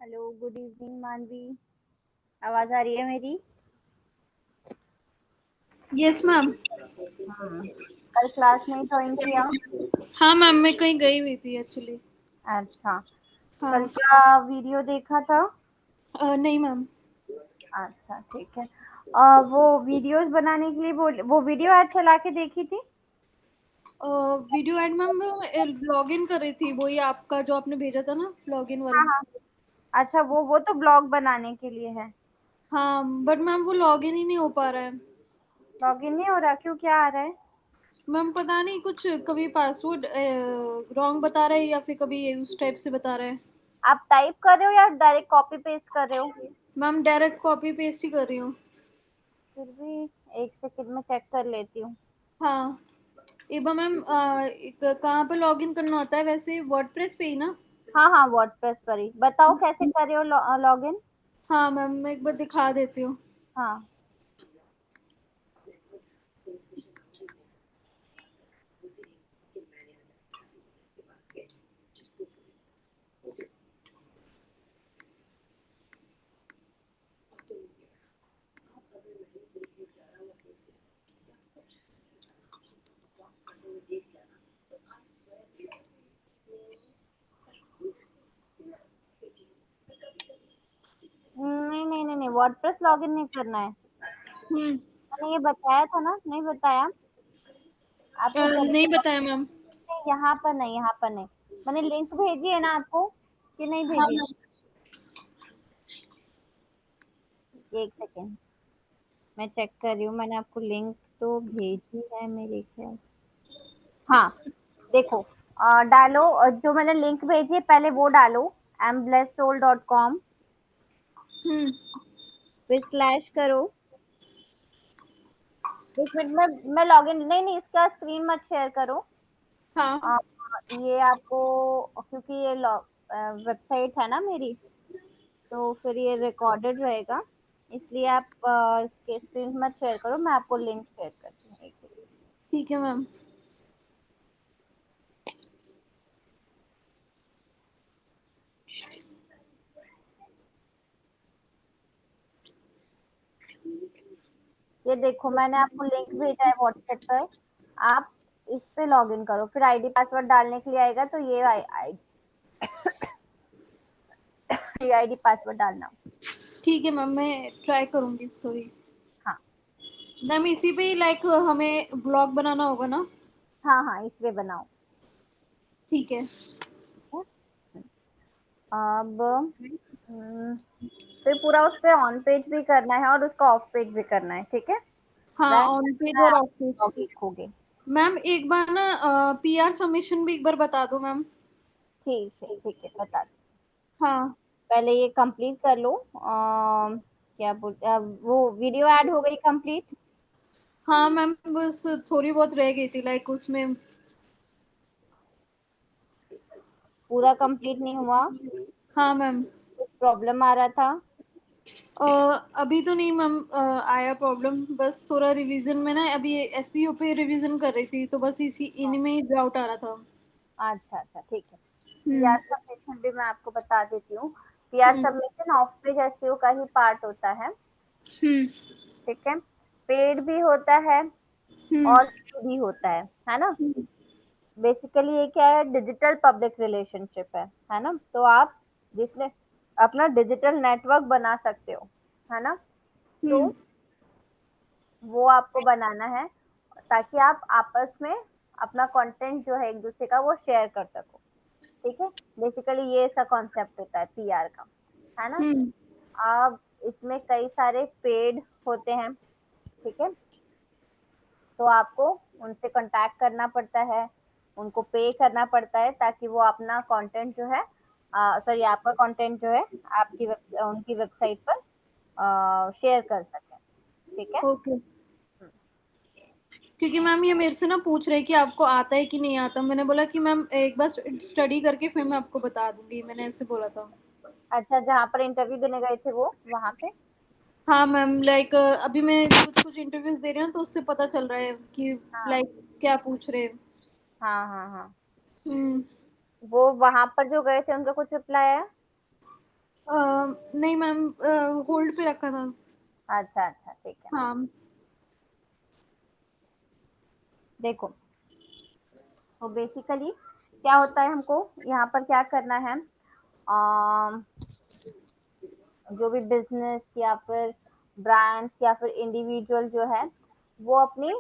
Hello, good evening मानवी। आवाज़ आ रही है मेरी? Yes ma'am. कल क्लास नहीं ज्वाइन किया? हाँ मैम, मैं कहीं गई हुई थी एक्चुअली। अच्छा, कल हाँ। का वीडियो देखा था? नहीं मैम। अच्छा, ठीक है। वो वीडियोस बनाने के लिए वो वीडियो ऐड चला के देखी थी? Video add ma'am, log in कर रही थी, वही आपका जो आपने भेजा था ना, लॉग इन हाँ वाला। हाँ। अच्छा, वो तो ब्लॉग बनाने के लिए है। हाँ बट मैम वो लॉग इन ही नहीं हो पा रहा है। लॉगिन नहीं हो रहा, क्यों, क्या आ रहा है? मैम पता नहीं, कुछ कभी पासवर्ड रॉन्ग बता रहा है या फिर कभी उस टाइप से बता रहा है। आप टाइप कर रहे हो या डायरेक्ट कॉपी पेस्ट कर रहे हो? मैम डायरेक्ट कॉपी पेस्ट ही कर रही हूँ। फिर भी एक सेकंड में चेक कर लेती हूँ। हाँ। एक बार मैम, कहाँ पे लॉग इन करना होता है वैसे, वर्डप्रेस पे ही ना? हाँ हाँ, वर्डप्रेस पर ही बताओ कैसे कर रहे हो लॉगिन। हाँ मैम, मैं एक बार दिखा देती हूँ। हाँ। नहीं नहीं नहीं नहीं, वर्डप्रेस लॉगिन नहीं करना है। हम्म। मैंने ये बताया था ना, नहीं बताया आपको? जब नहीं बताया मैम। यहाँ पर नहीं, यहाँ पर नहीं। मैंने लिंक भेजी है ना आपको, कि नहीं हाँ भेजी? मैम। एक सेकेंड, मैं चेक कर रही हूँ। मैंने आपको लिंक तो भेजी है मेरे ख्याल। हाँ, देखो, डालो, जो मैंने लिंक भेजी है पहले वो डालो, mblessoul.com, हम्म। फिर स्लैश करो। एक मिनट में मैं लॉगिन, नहीं नहीं, इसका स्क्रीन मत शेयर करो। हाँ। आ, ये आपको, क्योंकि ये वेबसाइट है ना मेरी, तो फिर ये रिकॉर्डेड रहेगा, इसलिए आप इसके स्क्रीन मत शेयर करो। मैं आपको लिंक शेयर करती हूँ, एक सेकंड। ठीक है मैम। ये देखो, मैंने आपको लिंक भेजा है व्हाट्सएप पर। आप इस पे लॉग इन करो, फिर आईडी पासवर्ड डालने के लिए आएगा, तो ये आईडी पासवर्ड डालना। ठीक है मैम, मैं ट्राई करूंगी इसको भी। हाँ मैम इसी पे ही लाइक हमें ब्लॉग बनाना होगा ना? हाँ हाँ, इस पे बनाओ। ठीक है। ठीक है? अब फिर पूरा उस पे ऑन पेज भी करना है और उसका ऑफ पेज भी करना है, ठीक है? हाँ, ऑन पेज और ऑफ पेज। आप लिखोगे। मैम एक बार ना, पीआर सबमिशन भी एक बार बता दो मैम। ठीक है, बता दो। हाँ। पहले ये कंप्लीट कर लो। क्या बोलते, वो वीडियो ऐड हो गई कंप्लीट? हाँ मैम, बस थोड़ी बहुत रह गई थी लाइक उसमें। पूरा कंप्लीट नहीं हुआ? हाँ मैम। कुछ प्रॉब्लम आ रहा था? अ, अभी तो नहीं मैम, आया प्रॉब्लम, बस थोड़ा रिवीजन में ना, अभी एसईओ पे रिवीजन कर रही थी तो बस इसी इनमें ही डाउट आ रहा था। अच्छा अच्छा, ठीक है। हम्म। पीआर सबमिशन भी मैं आपको बता देती हूँ। PR hmm. Submission of page SEO का ही पार्ट होता है, हम्म। ठीक है? पेड भी होता है हम्म। और फ्री भी होता है ना? हम्म। बेसिकली ये क्या है, डिजिटल पब्लिक रिलेशनशिप है ना? तो आप जिसमें अपना डिजिटल नेटवर्क बना सकते हो, है ना? तो हम्म। वो आपको बनाना है, ताकि आप आपस में अपना कंटेंट जो है एक दूसरे का वो शेयर कर सको, ठीक है? बेसिकली ये इसका कॉन्सेप्ट होता है पीआर का, है ना? हम्म। अब इसमें कई सारे पेड होते हैं, ठीक है? तो आपको उनसे कांटेक्ट करना पड़ता है, उनको पे करना पड़ता है, ताकि वो अपना कंटेंट जो है, सॉरी, आपका कंटेंट जो है उनकी वेबसाइट पर शेयर कर सकें, ठीक है? ओके। क्योंकि मैम ये मेरे से ना पूछ रहे कि आपको आता है कि नहीं आता, मैंने बोला कि मैम एक बार स्टडी करके फिर मैं आपको बता दूंगी, मैंने ऐसे बोला था। अच्छा, जहाँ पर इंटरव्यू देने गए थे वो वहां पे? हाँ मैम, लाइक अभी मैं कुछ कुछ इंटरव्यूज दे रही हूँ तो उससे पता चल रहा है कि हाँ लाइक क्या पूछ रहे हैं। हाँ हाँ हाँ। हम्म। वो वहां पर जो गए थे उनका कुछ रिप्लाई आया? नहीं मैम, होल्ड पे रखा था। अच्छा अच्छा, ठीक है। हाँ। देखो, तो बेसिकली क्या होता है, हमको यहाँ पर क्या करना है, अम, जो भी बिजनेस या फिर ब्रांड्स या फिर इंडिविजुअल जो है, वो अपनी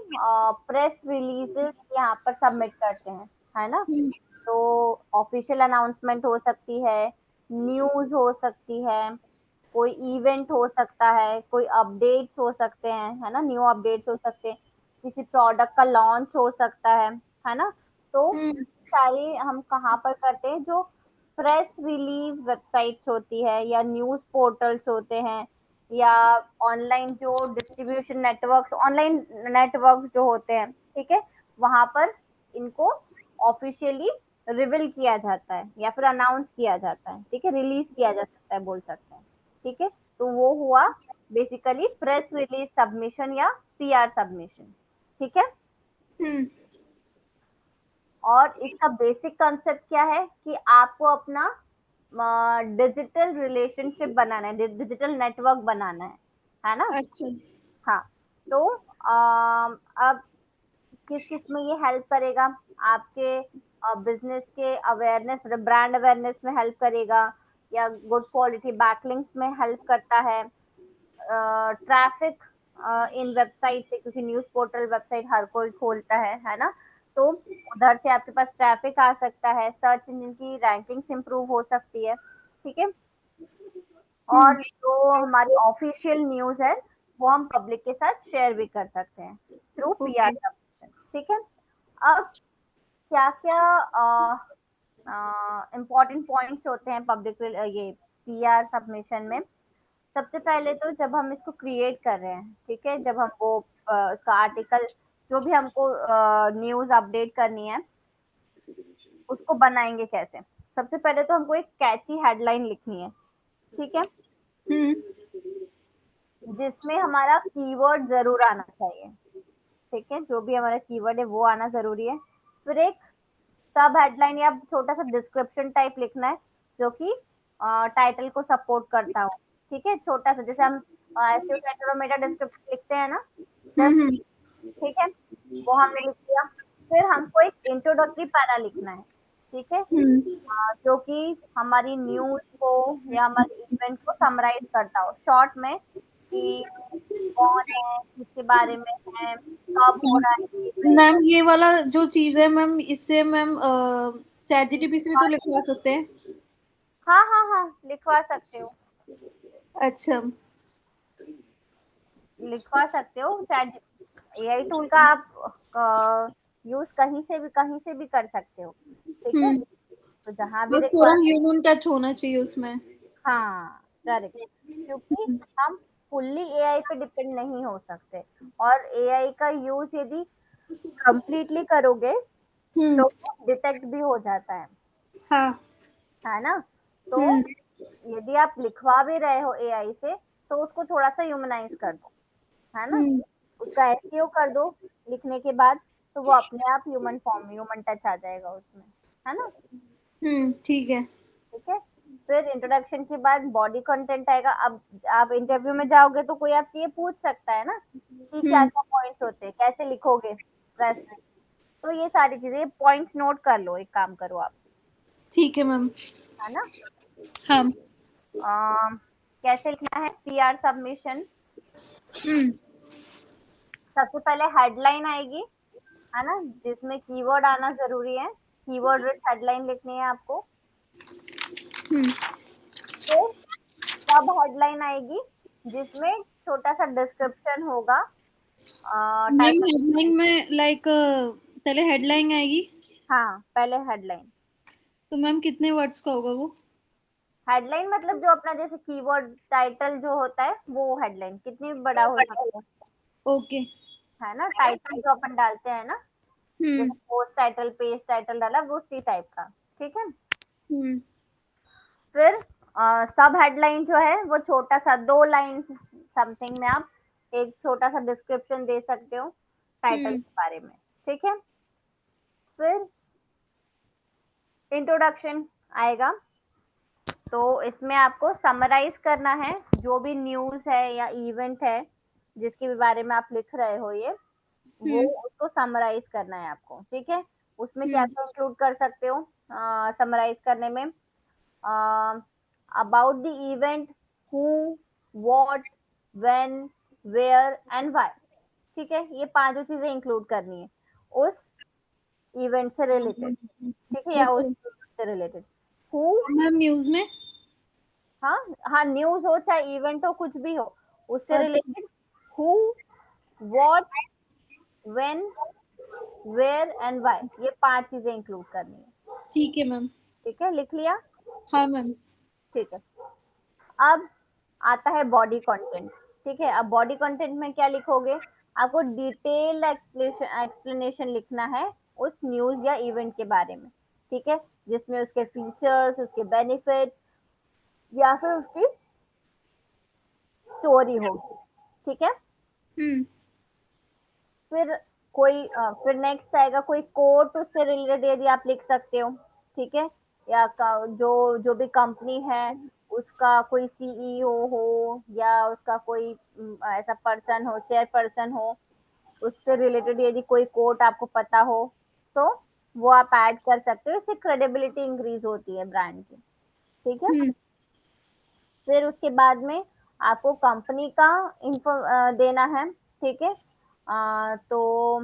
प्रेस रिलीजेस यहाँ पर सबमिट करते हैं, है ना। हम्म। तो ऑफिशियल अनाउंसमेंट हो सकती है, न्यूज हो सकती है, कोई इवेंट हो सकता है, कोई अपडेट्स हो सकते हैं, है ना, न्यू अपडेट्स हो सकते हैं, किसी प्रोडक्ट का लॉन्च हो सकता है ना। तो हम्म। सारी हम कहाँ पर करते हैं, जो प्रेस रिलीज वेबसाइट्स होती है या न्यूज पोर्टल्स होते हैं, या ऑनलाइन जो डिस्ट्रीब्यूशन नेटवर्क्स, ऑनलाइन नेटवर्क जो होते हैं, ठीक है, वहां पर इनको ऑफिशियली रिवील किया जाता है या फिर अनाउंस किया जाता है, ठीक है, रिलीज किया जा सकता है, बोल सकते हैं, ठीक है। तो वो हुआ बेसिकली प्रेस रिलीज सबमिशन या पीआर सबमिशन, ठीक है। हम्म। और इसका बेसिक कंसेप्ट क्या है कि आपको अपना डिजिटल रिलेशनशिप बनाना है, डिजिटल नेटवर्क बनाना है ना। अच्छा। हाँ। तो अब किस किस में ये हेल्प करेगा, आपके बिजनेस के अवेयरनेस, मतलब ब्रांड अवेयरनेस में हेल्प करेगा, या गुड क्वालिटी बैकलिंक्स में हेल्प करता है, ट्रैफिक इन वेबसाइट से, क्योंकि न्यूज पोर्टल वेबसाइट हर कोई खोलता है ना। तो उधर से आपके पास ट्रैफिक आ सकता है, सर्च इंजन की रैंकिंग्स इंप्रूव हो सकती है, ठीक है। हम्म। और जो हमारी ऑफिशियल न्यूज है, वो हम पब्लिक के साथ शेयर भी कर सकते हैं थ्रू पीआर ओके। सबमिशन, ठीक है। अब क्या क्या इम्पोर्टेंट पॉइंट्स होते हैं पब्लिक, ये पीआर सबमिशन में। सबसे पहले तो जब हम इसको क्रिएट कर रहे हैं, ठीक है, जब हम वो इसका आर्टिकल, जो भी हमको न्यूज अपडेट करनी है, उसको बनाएंगे कैसे। सबसे पहले तो हमको एक कैची हेडलाइन लिखनी है, ठीक है, हम्म। जिसमें हमारा कीवर्ड जरूर आना चाहिए, ठीक है, जो भी हमारा कीवर्ड है वो आना जरूरी है। फिर एक सब हेडलाइन या छोटा सा डिस्क्रिप्शन टाइप लिखना है, जो कि टाइटल को सपोर्ट करता हो, ठीक है, छोटा सा, जैसे हम एसईओ टाइटल और मेटा डिस्क्रिप्शन लिखते हैं ना, जस्ट, हम्म। ठीक है, वो हमने लिख दिया। फिर हमको एक इंट्रोडक्टरी पैरा लिखना है, ठीक है, हम्म। जो कि हमारी न्यूज को या हमारे इवेंट को समराइज करता हो शॉर्ट में, कि कौन है, किसके बारे में है, कब हो रहा है इवेंट। मैम ये वाला जो चीज है मैम, इससे मैम चैट जीटीपी से भी तो लिखवा सकते हैं। हाँ हाँ हाँ, लिखवा सकते हो, अच्छा। लिखवा सकते हो। चैट एआई टूल का आप यूज कहीं से भी कर सकते हो, ठीक है। हम्म। तो जहां भी बस थोड़ा रिक्वायरमेंट, ह्यूमन टच होना चाहिए उसमें। हाँ, करेक्ट, क्योंकि हम फुल्ली एआई पे डिपेंड नहीं हो सकते, और एआई का यूज यदि कंप्लीटली करोगे हम्म। तो डिटेक्ट भी हो जाता हाँ। है ना। तो हम्म। यदि आप लिखवा भी रहे हो एआई से, तो उसको थोड़ा सा ह्यूमनाइज कर दो, है ना, हम्म। उसका एसईओ कर दो लिखने के बाद, तो वो अपने आप ह्यूमन फॉर्म, ह्यूमन टच आ जाएगा उसमें, है ना, ठीक है। ठीक है। फिर इंट्रोडक्शन के बाद बॉडी कंटेंट आएगा। अब आप इंटरव्यू में जाओगे तो कोई आपसे ये पूछ सकता है ना कि क्या हम्म। क्या पॉइंट्स होते हैं, कैसे लिखोगे प्रेस में। तो ये सारी चीजें, ये पॉइंट्स नोट कर लो, एक काम करो आप, ठीक है मैम। है ना। हाँ। कैसे लिखना है पीआर सबमिशन। हम्म। सबसे पहले हेडलाइन आएगी, है ना, जिसमें कीवर्ड आना जरूरी है, कीवर्ड रिच हेडलाइन लिखनी है आपको। हम्म। फिर सब हेडलाइन आएगी, जिसमें छोटा सा डिस्क्रिप्शन होगा, मैम टाइटल। हेडलाइन में लाइक पहले हेडलाइन आएगी। हाँ, पहले हेडलाइन। तो मैम कितने वर्ड्स का होगा वो? हेडलाइन मतलब जो अपना जैसे कीवर्ड टाइटल जो होता है, वो हेडलाइन कितनी बड़ा हो सकता ओके। है ना, टाइटल जो अपन डालते हैं ना, हम्म। जैसे पोस्ट टाइटल, पेज टाइटल डाला, वो उसी टाइप का, ठीक है। हम्म। फिर सब हेडलाइन जो है, वो छोटा सा 2 लाइन समथिंग में आप एक छोटा सा डिस्क्रिप्शन दे सकते हो टाइटल हम्म। के बारे में, ठीक है। फिर इंट्रोडक्शन आएगा, तो इसमें आपको समराइज करना है जो भी न्यूज़ है या इवेंट है जिसके भी बारे में आप लिख रहे हो ये, वो हम्म। उसको समराइज करना है आपको, ठीक है। उसमें क्या हम्म। क्या इंक्लूड कर सकते हो समराइज करने में? About the event, who, what, when, where and why, ठीक है। ये पांचों चीजें इंक्लूड करनी है उस इवेंट से रिलेटेड, ठीक है, या उस ओके से रिलेटेड। हु, मैम, न्यूज में। हाँ हाँ, न्यूज हो चाहे इवेंट हो कुछ भी हो, उससे अच्छा। Related. Who, what, when, where and why, ये पांच चीजें इंक्लूड करनी है, ठीक है मैम। ठीक है। लिख लिया? हाँ मैम। ठीक है। अब आता है बॉडी कंटेंट, ठीक है। अब बॉडी कंटेंट में क्या लिखोगे? आपको डिटेल्ड एक्सप्लेनेशन लिखना है उस न्यूज या इवेंट के बारे में, ठीक है, जिसमें उसके फीचर्स, उसके बेनिफिट या फिर उसकी स्टोरी होगी, ठीक है। हम्म। फिर फिर नेक्स्ट आएगा कोई कोट, उससे रिलेटेड यदि आप लिख सकते हो, ठीक है। या जो जो भी कंपनी है उसका कोई सीईओ हो या उसका कोई ऐसा पर्सन हो, चेयर पर्सन हो, उससे रिलेटेड यदि कोई कोट आपको पता हो तो वो आप ऐड कर सकते हो, इससे क्रेडिबिलिटी इंक्रीज होती है ब्रांड की, ठीक है। हम्म। फिर उसके बाद में आपको कंपनी का इन्फो देना है, ठीक है। तो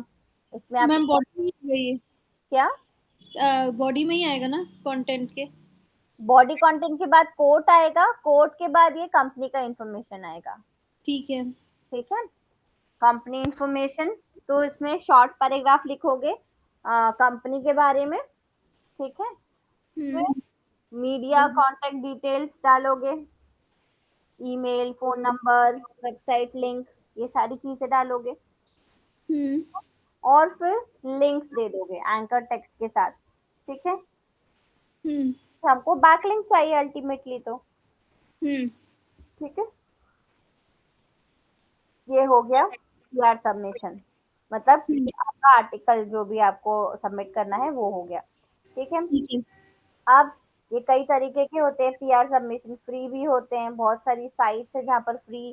इसमें आपको मैम, बॉडी में ही क्या? बॉडी में ही आएगा ना कंटेंट के? बॉडी कंटेंट के बाद कोट आएगा, कोट के बाद ये कंपनी का इंफॉर्मेशन आएगा, ठीक है। ठीक है। कंपनी इंफॉर्मेशन, तो इसमें शॉर्ट पैराग्राफ लिखोगे कंपनी के बारे में, ठीक है। फिर हम्म। मीडिया कांटेक्ट डिटेल्स डालोगे, email, phone number, website link, ये सारी चीजें डालोगे। हम्म। और फिर लिंक्स दे दोगे एंकर टेक्स्ट के साथ, ठीक है। हम्म। हमको बैकलिंक चाहिए अल्टीमेटली, तो हम्म। ठीक है। ये हो गया पीआर सबमिशन, मतलब हम्म। आपका आर्टिकल जो भी आपको सबमिट करना है वो हो गया, ठीक है। ठीक है। अब ये कई तरीके के होते हैं पीआर सबमिशन, फ्री भी होते हैं, बहुत सारी साइट्स है जहाँ पर फ्री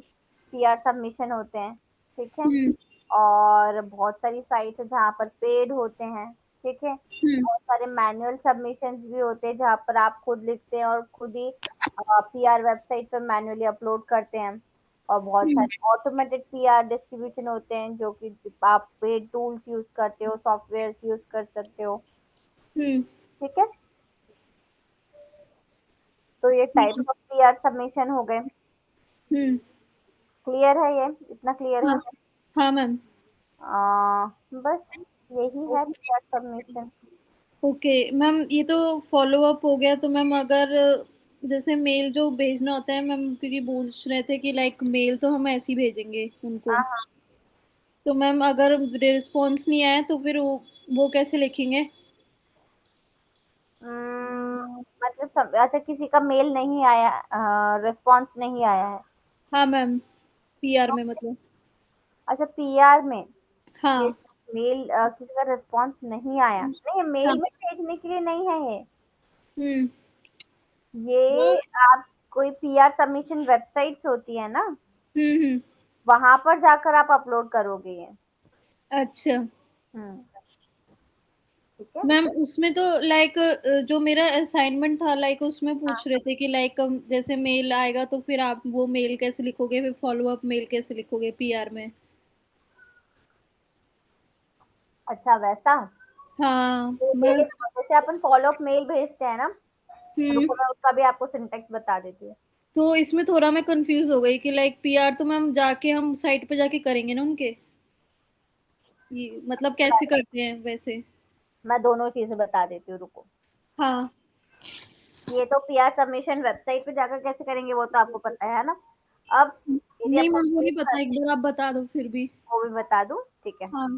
पीआर सबमिशन होते हैं, ठीक है। हम्म। और बहुत सारी साइट्स है जहाँ पर पेड होते हैं, ठीक है। हम्म। बहुत सारे मैनुअल सबमिशन भी होते हैं जहाँ पर आप खुद लिखते हैं और खुद ही पीआर वेबसाइट पर मैनुअली अपलोड करते हैं। और बहुत हम्म। सारे ऑटोमेटेड पीआर डिस्ट्रीब्यूशन होते हैं जो कि आप पेड टूल्स यूज करते हो, सॉफ्टवेयर यूज कर सकते हो, हम्म। ठीक है। तो ये ठीक टाइप्स है। ऑफ पीआर सबमिशन हो गए। हम्म। क्लियर है? ये इतना क्लियर हाँ। है? हाँ मैम। बस यही है पीआर सबमिशन। ओके मैम, ये तो फॉलो अप हो गया। तो मैम, अगर जैसे मेल जो भेजना होता है मैम, क्योंकि पूछ रहे थे कि लाइक मेल तो हम ऐसे ही भेजेंगे उनको, हाँ हाँ। तो मैम अगर रिस्पॉन्स नहीं आया तो फिर वो कैसे लिखेंगे? मतलब अच्छा, किसी का मेल नहीं आया, रिस्पॉन्स नहीं आया है? हाँ मैम, पीआर में मतलब। अच्छा, पीआर में ये हाँ। मेल किसी का रिस्पॉन्स नहीं आया, नहीं हाँ। मेल में भेजने के लिए नहीं है ये। हम्म। ये आप कोई पीआर सबमिशन वेबसाइट्स होती है ना, हम्म। वहां पर जाकर आप अपलोड करोगे ये। अच्छा हम्म, ठीक है। मैम, उसमें तो लाइक जो मेरा असाइनमेंट था, लाइक उसमें हाँ, पूछ रहे थे कि लाइक जैसे मेल आएगा तो फिर आप वो मेल कैसे लिखोगे, फिर फॉलो अप मेल कैसे लिखोगे पीआर में? अच्छा वैसा। हाँ तो मैं। ये जैसे अपन फॉलो अप मेल भेजते हैं ना, हम्म। रुको मैं उसका भी आपको सिंटेक्स बता देती हूँ। तो इसमें थोड़ा मैं कंफ्यूज हो गई कि लाइक पीआर तो मैम जाके हम साइट पे जाके करेंगे ना उनके, ये मतलब कैसे करते हैं वैसे? मैं दोनों चीजें बता देती हूँ, रुको। हाँ। ये तो पीआर सबमिशन वेबसाइट पे जाकर कैसे करेंगे वो तो आपको पता है ना। अब यदि नहीं आपको मैम, वो मेल नहीं पता, एक बार आप बता दो फिर भी। वो भी बता दूं, ठीक है। हाँ।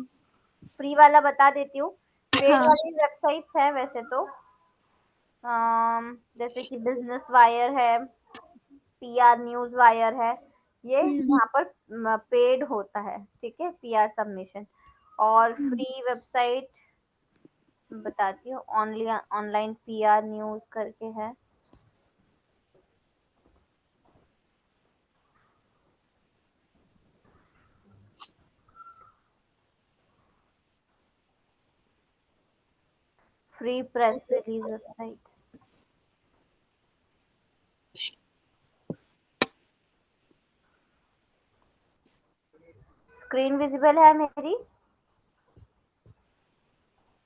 फ्री वाला बता देती हूँ। पेड हाँ। वाली वेबसाइट्स है वैसे तो, जैसे कि बिजनेस वायर है, पीआर न्यूज वायर है, ये हम्म। यहाँ पर पेड होता है, ठीक है, पीआर सबमिशन। और हम्म। फ्री वेबसाइट बताती हूँ, ऑनलाइन पीआर न्यूज करके है, free press release website. Screen visible है मेरी?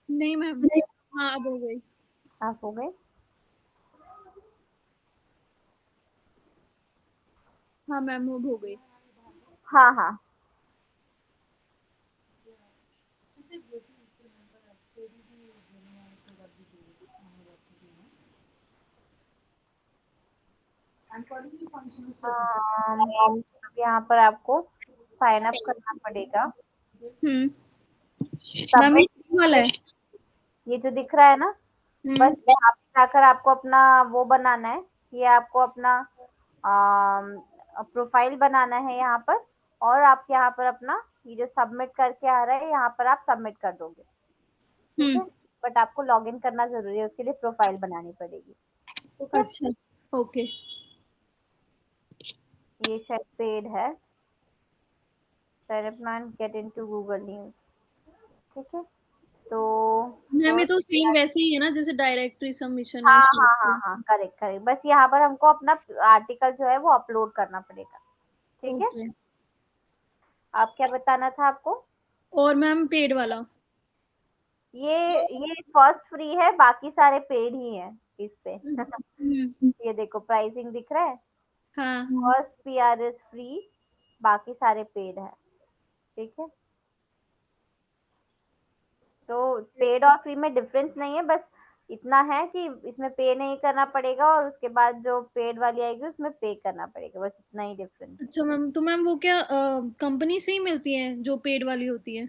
नहीं मैम। हाँ अब हो गई। आप हो गए? हाँ मैम अब हो गई। हाँ हाँ। अब यहाँ पर आपको साइन अप करना पड़ेगा। मैम ये सबमिट किस वाला है? ये जो दिख रहा है ना, बस हम्म। यहाँ पे जाकर आपको अपना वो बनाना है। ये आपको अपना प्रोफाइल बनाना है यहाँ पर। और आप यहाँ पर अपना ये जो सबमिट करके आ रहा है, यहाँ पर आप सबमिट कर दोगे। ठीक हम्म। है। बट आपको लॉग इन करना जरूरी है, उसके लिए प्रोफाइल बनानी पड़ेगी। ठीक है। अच्छा। ओके। ये शायद पेड है। Sign get into Google news. ठीक है। तो मैम ये थोड़ा तो सेम सा, वैसे ही है ना जैसे डायरेक्टरी सबमिशन है हाँ उसमें। हाँ हाँ हाँ, करेक्ट करेक्ट। बस यहाँ पर हमको अपना आर्टिकल जो है वो अपलोड करना पड़ेगा। ठीक है। ओके। आप क्या बताना था आपको? और मैम पेड वाला? ये फर्स्ट फ्री है, बाकी सारे पेड ही हैं इस पे। हम्म। ये देखो प्राइसिंग दिख रहा है। हाँ। फर्स्ट पीआर इज फ्री, बाकी सारे पेड है। ठीक है। तो पेड और फ्री में डिफरेंस नहीं है, बस इतना है कि इसमें पे नहीं करना पड़ेगा और उसके बाद जो पेड वाली आएगी उसमें पे करना पड़ेगा, बस इतना ही डिफरेंस है। अच्छा मैम, तो मैम वो क्या कंपनी से ही मिलती है जो पेड वाली होती है?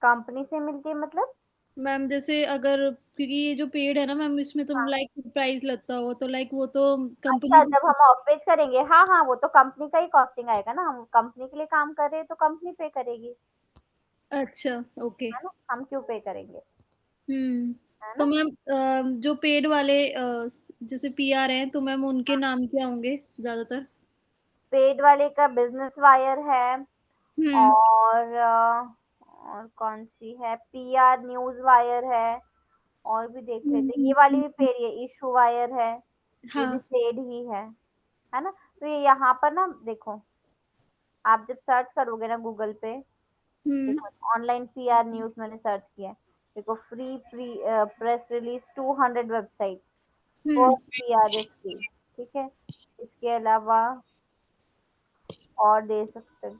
कंपनी से मिलती है मतलब? मैम जैसे अगर, क्योंकि ये जो पेड है ना मैम, इसमें तो हाँ। लाइक प्राइस लगता हो तो लाइक वो तो अच्छा, कंपनी। जब हम ऑफ पेज करेंगे, हाँ हाँ, वो तो कंपनी का ही कॉस्टिंग आएगा ना। हम कंपनी के लिए काम कर रहे हैं तो कंपनी पे करेगी। अच्छा। ओके। है ना, हम क्यों पे करेंगे? हम्म। है तो ना। मैम जो पेड वाले जैसे पीआर हैं तो मैम उनके नाम क्या होंगे ज्यादातर? पेड वाले का बिजनेस वायर है। हम्म। और कौन सी है, पीआर न्यूज वायर है। और भी देख लेते, ये वाली भी पेड है, इशू वायर है। ये भी हाँ। पेड ही है ना। तो ये यहाँ पर ना देखो, आप जब सर्च करोगे ना गूगल पे, हम्म। देखो ऑनलाइन पीआर न्यूज मैंने सर्च किया है। देखो free free press release 200 website hmm. For PR is free. ठीक है। इसके अलावा और दे सकते,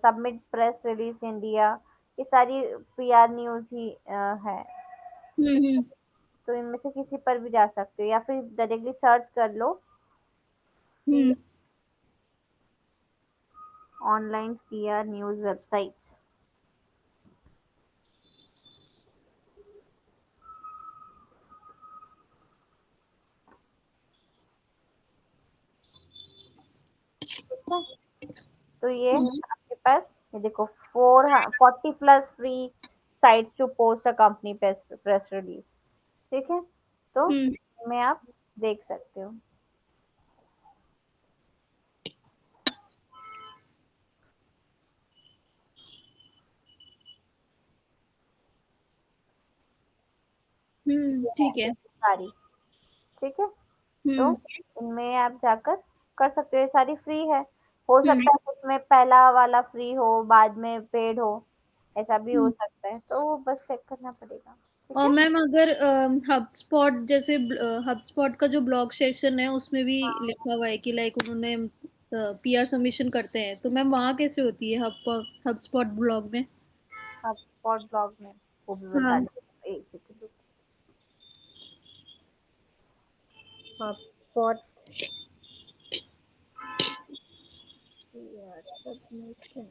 सबमिट प्रेस रिलीज इंडिया, ये सारी पीआर न्यूज ही है। हम्म। तो इनमें से किसी पर भी जा सकते हो या फिर डायरेक्टली सर्च कर लो कि hmm. Online PR news website. ठीक है। तो ये हम्म। आपके पास, ये देखो 40 plus free sites to post a company press release. ठीक है। तो हम्म। में आप देख सकते हो। ठीक है। सारी। ठीक है। तो हम्म। इनमें आप जाकर कर सकते हो, ये सारी फ्री है। हो हम्म। सकता है इसमें पहला वाला फ्री हो, बाद में पेड हो, ऐसा भी हो हम्म। सकता है, तो वो बस चेक करना पड़ेगा। ठीक और है। मैम अगर हब स्पॉट जैसे हब स्पॉट का जो ब्लॉग सेशन है उसमें भी हाँ, लिखा हुआ है कि लाइक उन्होंने पीआर सबमिशन करते हैं, तो मैम वहाँ कैसे होती है हब स्पॉट ब्लॉग में? आप स्पॉट ब्लॉग में वो भी बता हाँ। दें, एक सेकंड। हाँ, स्पॉट सबमिशन।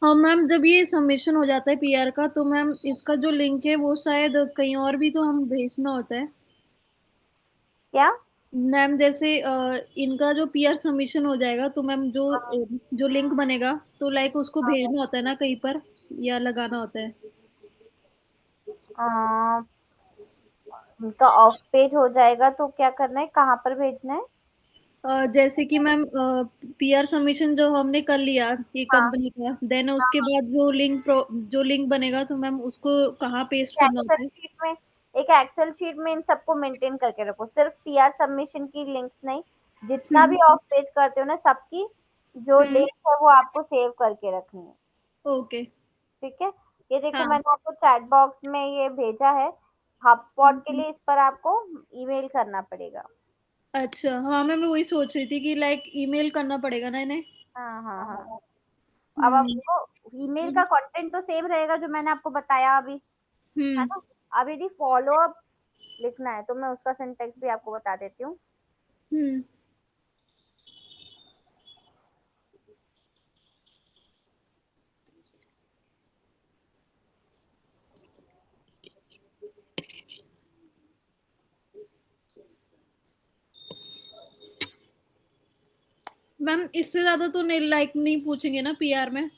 और मैम जब ये सबमिशन हो जाता है पीआर का तो मैम इसका जो लिंक है वो शायद कहीं और भी तो हम भेजना होता है। क्या? मैम जैसे इनका जो पीआर सबमिशन हो जाएगा तो मैम जो लिंक बनेगा तो लाइक उसको भेजना होता है ना कहीं पर, या लगाना होता है? उनका ऑफ पेज हो जाएगा तो क्या करना है, कहाँ पर भेजना है? जैसे कि मैम पीआर सबमिशन जो हमने कर लिया ये हाँ कंपनी का, देन हाँ उसके हाँ। बाद जो लिंक बनेगा तो मैम उसको कहाँ पेस्ट एक करना एक्सेल होता है? शीट में, एक एक्सेल शीट में इन सबको मेंटेन करके रखो, सिर्फ पीआर सबमिशन की लिंक्स नहीं, जितना हम्म। भी ऑफ पेज करते हो ना सबकी जो हम्म। लिंक है वो आपको सेव करके रखनी है। ओके। ठीक है, ये देखो हाँ। मैंने आपको चैट बॉक्स में ये भेजा है, हबस्पॉट के हम्म। लिए इस पर आपको ईमेल करना पड़ेगा। अच्छा हाँ, मैं वही सोच रही थी कि लाइक ईमेल करना पड़ेगा ना इन्हें। हाँ हाँ हाँ। अब हम्म। आपको ईमेल का कंटेंट तो सेम रहेगा जो मैंने आपको बताया अभी, है हम्म। ना। अब यदि फॉलो अप लिखना है तो मैं उसका सिंटेक्स भी आपको बता देती हूँ। हम्म। मैम इससे ज्यादा तो नहीं, लाइक नहीं पूछेंगे ना पीआर में?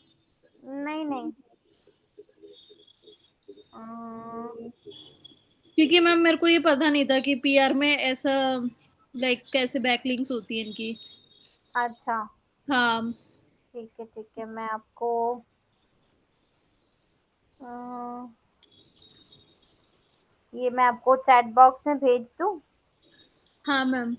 नहीं नहीं। अम, क्योंकि मैम मेरे को ये पता नहीं था कि पीआर में ऐसा लाइक कैसे बैकलिंक्स होती है इनकी। अच्छा हाँ। ठीक है मैं आपको ये मैं आपको चैट बॉक्स में भेज दूँ। हाँ मैम।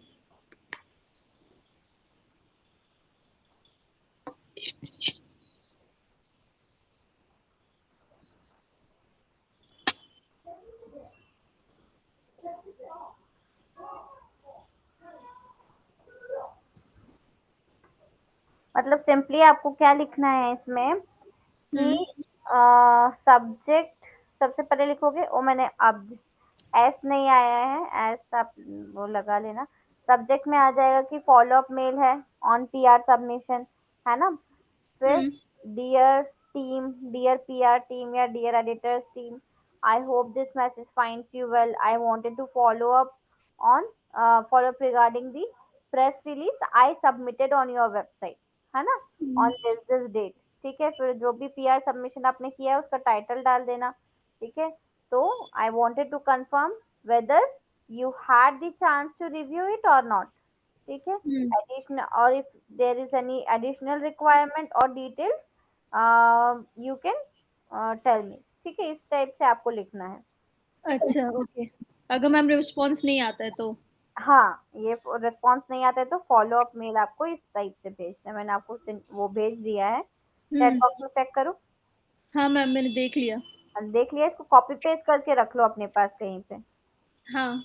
मतलब सिंपली आपको क्या लिखना है इसमें कि हम्म। सब्जेक्ट सबसे पहले लिखोगे, वो मैंने अब एस नहीं आया है, एस आप वो लगा लेना। सब्जेक्ट में आ जाएगा कि फॉलो अप मेल है ऑन पीआर सबमिशन, है ना। फिर hmm. Dear team, dear PR team या dear editors team, I hope this message finds you well, I wanted to follow up on follow up regarding the press release I submitted on your website, है ना, on hmm. This date. ठीक है, फिर जो भी PR submission आपने किया है उसका टाइटल डाल देना। ठीक है, तो I wanted to confirm whether you had the chance to review it और नॉट। ठीक है, हम्म। additional or if there is any additional requirement or details you can tell me। ठीक है, इस टाइप से आपको लिखना है। अच्छा ओके। अगर मैम रिस्पॉन्स नहीं आता है तो? हाँ, ये रिस्पॉन्स नहीं आता है तो फॉलो अप मेल आपको इस टाइप से भेजना है, मैंने आपको वो भेज दिया है। चैट हम्म। बॉक्स में चेक करो। हाँ मैम मैंने देख लिया। और देख लिया, इसको कॉपी पेस्ट करके रख लो अपने पास कहीं पे। हाँ,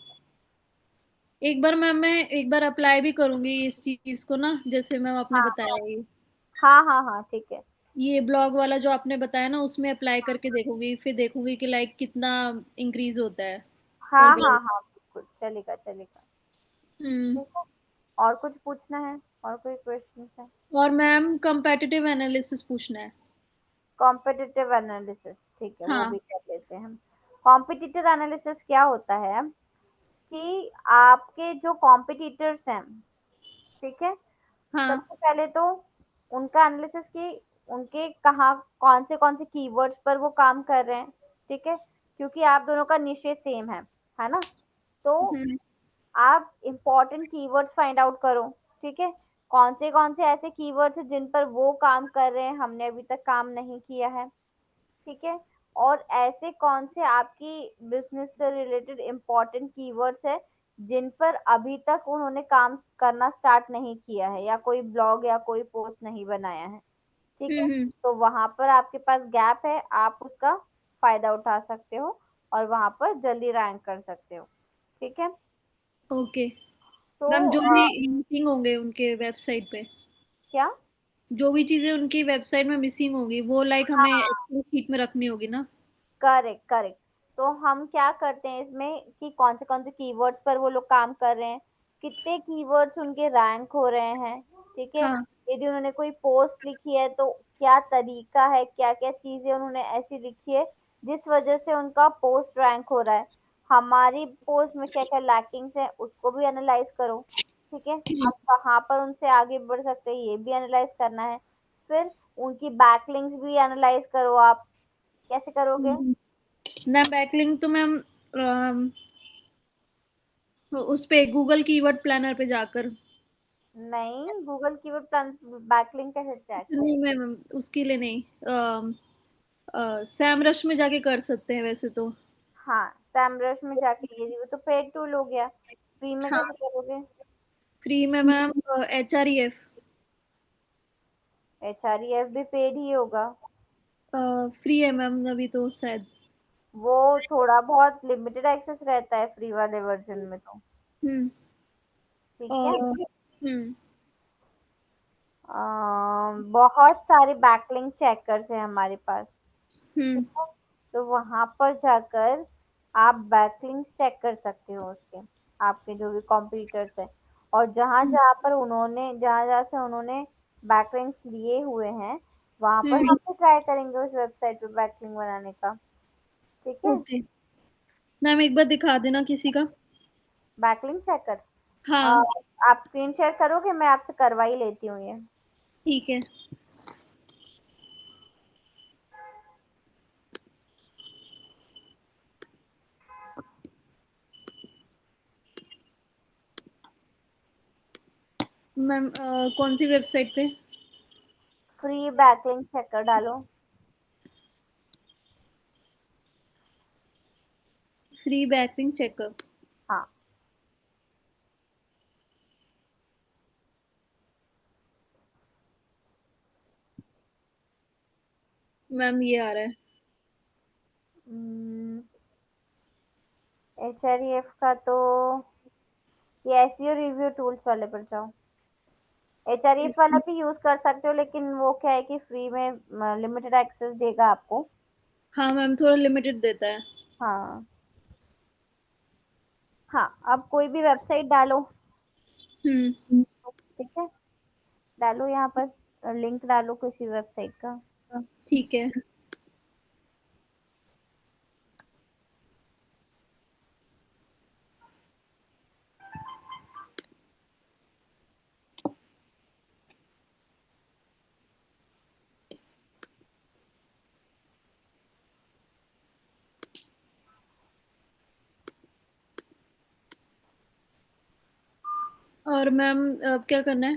एक बार मैम मैं एक बार अप्लाई भी करूंगी इस चीज को ना, जैसे मैम आपने हाँ बताया हाँ हाँ हाँ ठीक है। ये ब्लॉग वाला जो आपने बताया ना उसमें अप्लाई करके देखूंगी, फिर देखूंगी कि लाइक कितना इंक्रीज होता है हाँ हाँ ऑर्गेनाइज। हाँ बिल्कुल चलेगा चलेगा। हम्म। ठीक है, और कुछ पूछना है, और कोई क्वेश्चन है? और मैम कंपेटिटिव एनालिसिस पूछना है। कॉम्पिटिटिव एनालिसिस, ठीक है वो भी हाँ। कर लेते हैं हम। कॉम्पिटिटिव एनालिसिस क्या होता है कि आपके जो कॉम्पिटिटर्स हैं, ठीक है, हाँ। सबसे पहले तो उनका एनालिसिस की उनके कहाँ कौन से कीवर्ड्स पर वो काम कर रहे हैं। ठीक है, क्योंकि आप दोनों का निशे सेम है ना, तो हम्म। आप इम्पोर्टेंट कीवर्ड्स फाइंड आउट करो। ठीक है, कौन से ऐसे कीवर्ड्स हैं जिन पर वो काम कर रहे हैं, हमने अभी तक काम नहीं किया है। ठीक है, और ऐसे कौन से आपकी बिजनेस से रिलेटेड इम्पोर्टेंट कीवर्ड्स है जिन पर अभी तक उन्होंने काम करना स्टार्ट नहीं किया है या कोई ब्लॉग या कोई पोस्ट नहीं बनाया है। ठीक है, हम्म। तो वहां पर आपके पास गैप है, आप उसका फायदा उठा सकते हो और वहां पर जल्दी रैंक कर सकते हो। ठीक है, ओके। तो मैम जो भी मिसिंग होंगे उनके वेबसाइट पे, क्या? जो भी चीजें उनकी वेबसाइट में मिसिंग होंगी वो लाइक हमें हाँ एक्सेल शीट में रखनी होगी ना? Correct correct. तो हम क्या करते हैं इसमें कि कौन से कीवर्ड्स पर वो लोग काम कर रहे हैं, कितने कीवर्ड्स उनके रैंक हो रहे हैं। ठीक है, हाँ। यदि उन्होंने कोई पोस्ट लिखी है तो क्या तरीका है, क्या क्या चीजें उन्होंने ऐसी लिखी है जिस वजह से उनका पोस्ट रैंक हो रहा है, हमारी पोस्ट में क्या क्या लैकिंग्स है उसको भी एनालाइज करो। ठीक है, हम कहाँ पर उनसे आगे बढ़ सकते हैं ये भी एनालाइज करना है। फिर उनकी बैकलिंक्स भी एनालाइज करो आप। कैसे करोगे? हम्म। ना बैकलिंक तो मैम उस पे गूगल कीवर्ड प्लानर पे जाकर। नहीं, गूगल कीवर्ड प्लान बैकलिंक कैसे चेक करें? नहीं मैम, उसके लिए नहीं। सैमरश में जाके कर सकते हैं वैसे तो। हाँ, सैमरश में जाके, ये वो तो पेड टूल हो गया, फ्री में कैसे हाँ, करोगे? फ्री में मैम HREF। HREF भी पेड ही होगा। फ्री है मैम अभी तो शायद। वो थोड़ा बहुत लिमिटेड एक्सेस रहता है फ्री वाले वर्जन में तो। हम्म। ठीक है। और हम्म। बहुत सारे बैकलिंक चेकर्स हैं हमारे पास। ठीक हम्म। है। तो वहां पर जाकर आप बैकलिंक चेक कर सकते हो उसके, आपके जो भी कॉम्पिटिटर्स हैं, और जहां जहां पर उन्होंने, जहां जहां से उन्होंने बैकलिंक्स लिए हुए हैं, वहां पर हम्म। हम भी ट्राई करेंगे उस वेबसाइट पे बैकलिंक बनाने का। ठीक है। ओके मैम, एक बार दिखा देना किसी का। बैकलिंक चेकर, हाँ आप स्क्रीन शेयर करोगे? मैं आपसे करवा ही लेती हूँ ये। ठीक है मैम। कौन सी वेबसाइट पे? फ्री बैकलिंक चेकर डालो। Free backlink checkup. हाँ। मैम ये आ रहा है। HREF का तो, ये एसईओ रिव्यू टूल्स वाले पर जाओ। HREF वाला भी यूज कर सकते हो, लेकिन वो क्या है कि फ्री में लिमिटेड एक्सेस देगा आपको। हाँ मैम, थोड़ा लिमिटेड देता है। हाँ। हाँ, अब कोई भी वेबसाइट डालो। हम्म। ठीक है, डालो यहाँ पर लिंक डालो किसी वेबसाइट का। ठीक है। और मैम अब क्या करना है?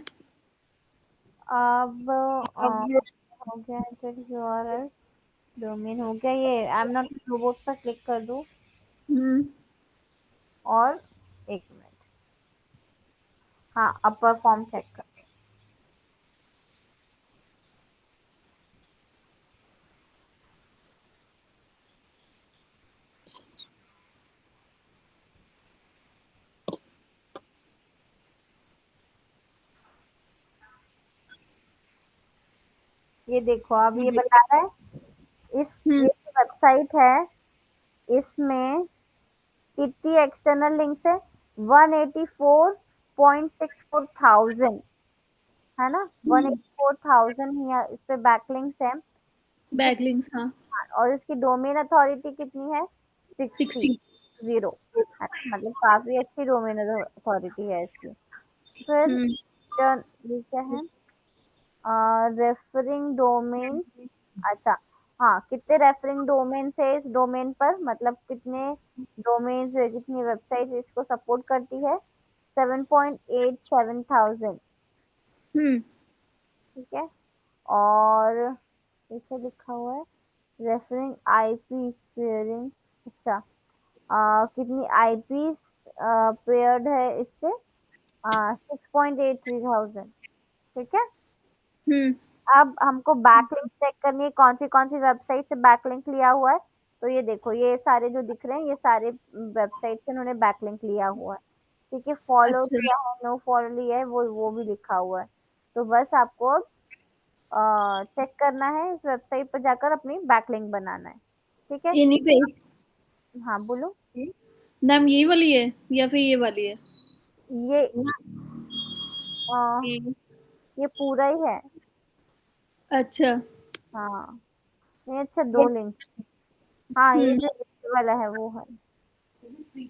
अब हो गया, एंटर यूआरएल, डोमेन हो गया, ये आई एम नॉट रोबोट पर क्लिक कर दो। हम्म। और एक मिनट, हाँ, अब परफॉर्म चेक कर। ये देखो, अब ये बता रहा है, इस हम्म। ये वेबसाइट है, इसमें कितनी एक्सटर्नल लिंक्स है? 184.64 थाउजेंड, है ना? 184,000 ही इस पे बैकलिंक्स है। ठीक है। बैकलिंक्स हाँ। और इसकी डोमेन अथॉरिटी कितनी है? 60, 60। जीरो, है ना? मतलब काफी अच्छी डोमेन अथॉरिटी है इसकी। फिर हम्म। ये क्या है? Referring domain. अच्छा, हाँ, कितने रेफरिंग डोमेन है इस डोमेन पर, मतलब कितने डोमेन, कितनी वेबसाइट इसको सपोर्ट करती है? 7.87 थाउजेंड। हम्म। ठीक है। और इसे लिखा हुआ है रेफरिंग आईपी पेयरिंग। अच्छा, कितनी आईपी पेयर्ड है इससे? 6.83 थाउजेंड। ठीक है। हम्म। अब हमको बैकलिंक चेक करनी है, कौन सी वेबसाइट से बैकलिंक लिया हुआ है। तो ये देखो, ये सारे जो दिख रहे हैं, ये सारे वेबसाइट से इन्होंने बैकलिंक लिया हुआ है। ठीक है, फॉलो अच्छा। किया है, नो फॉलो लिया है, वो भी लिखा हुआ है। तो बस आपको चेक करना है, इस वेबसाइट पर जाकर अपनी बैकलिंक बनाना है। ठीक है। इन्हीं पे? हाँ, बोलो। मैम यही वाली है या फिर ये वाली है? ये अ, ये पूरा ही है। अच्छा। हाँ, ये अच्छा, दो लिंक। हाँ, ये हम्म। जो वाला है वो है।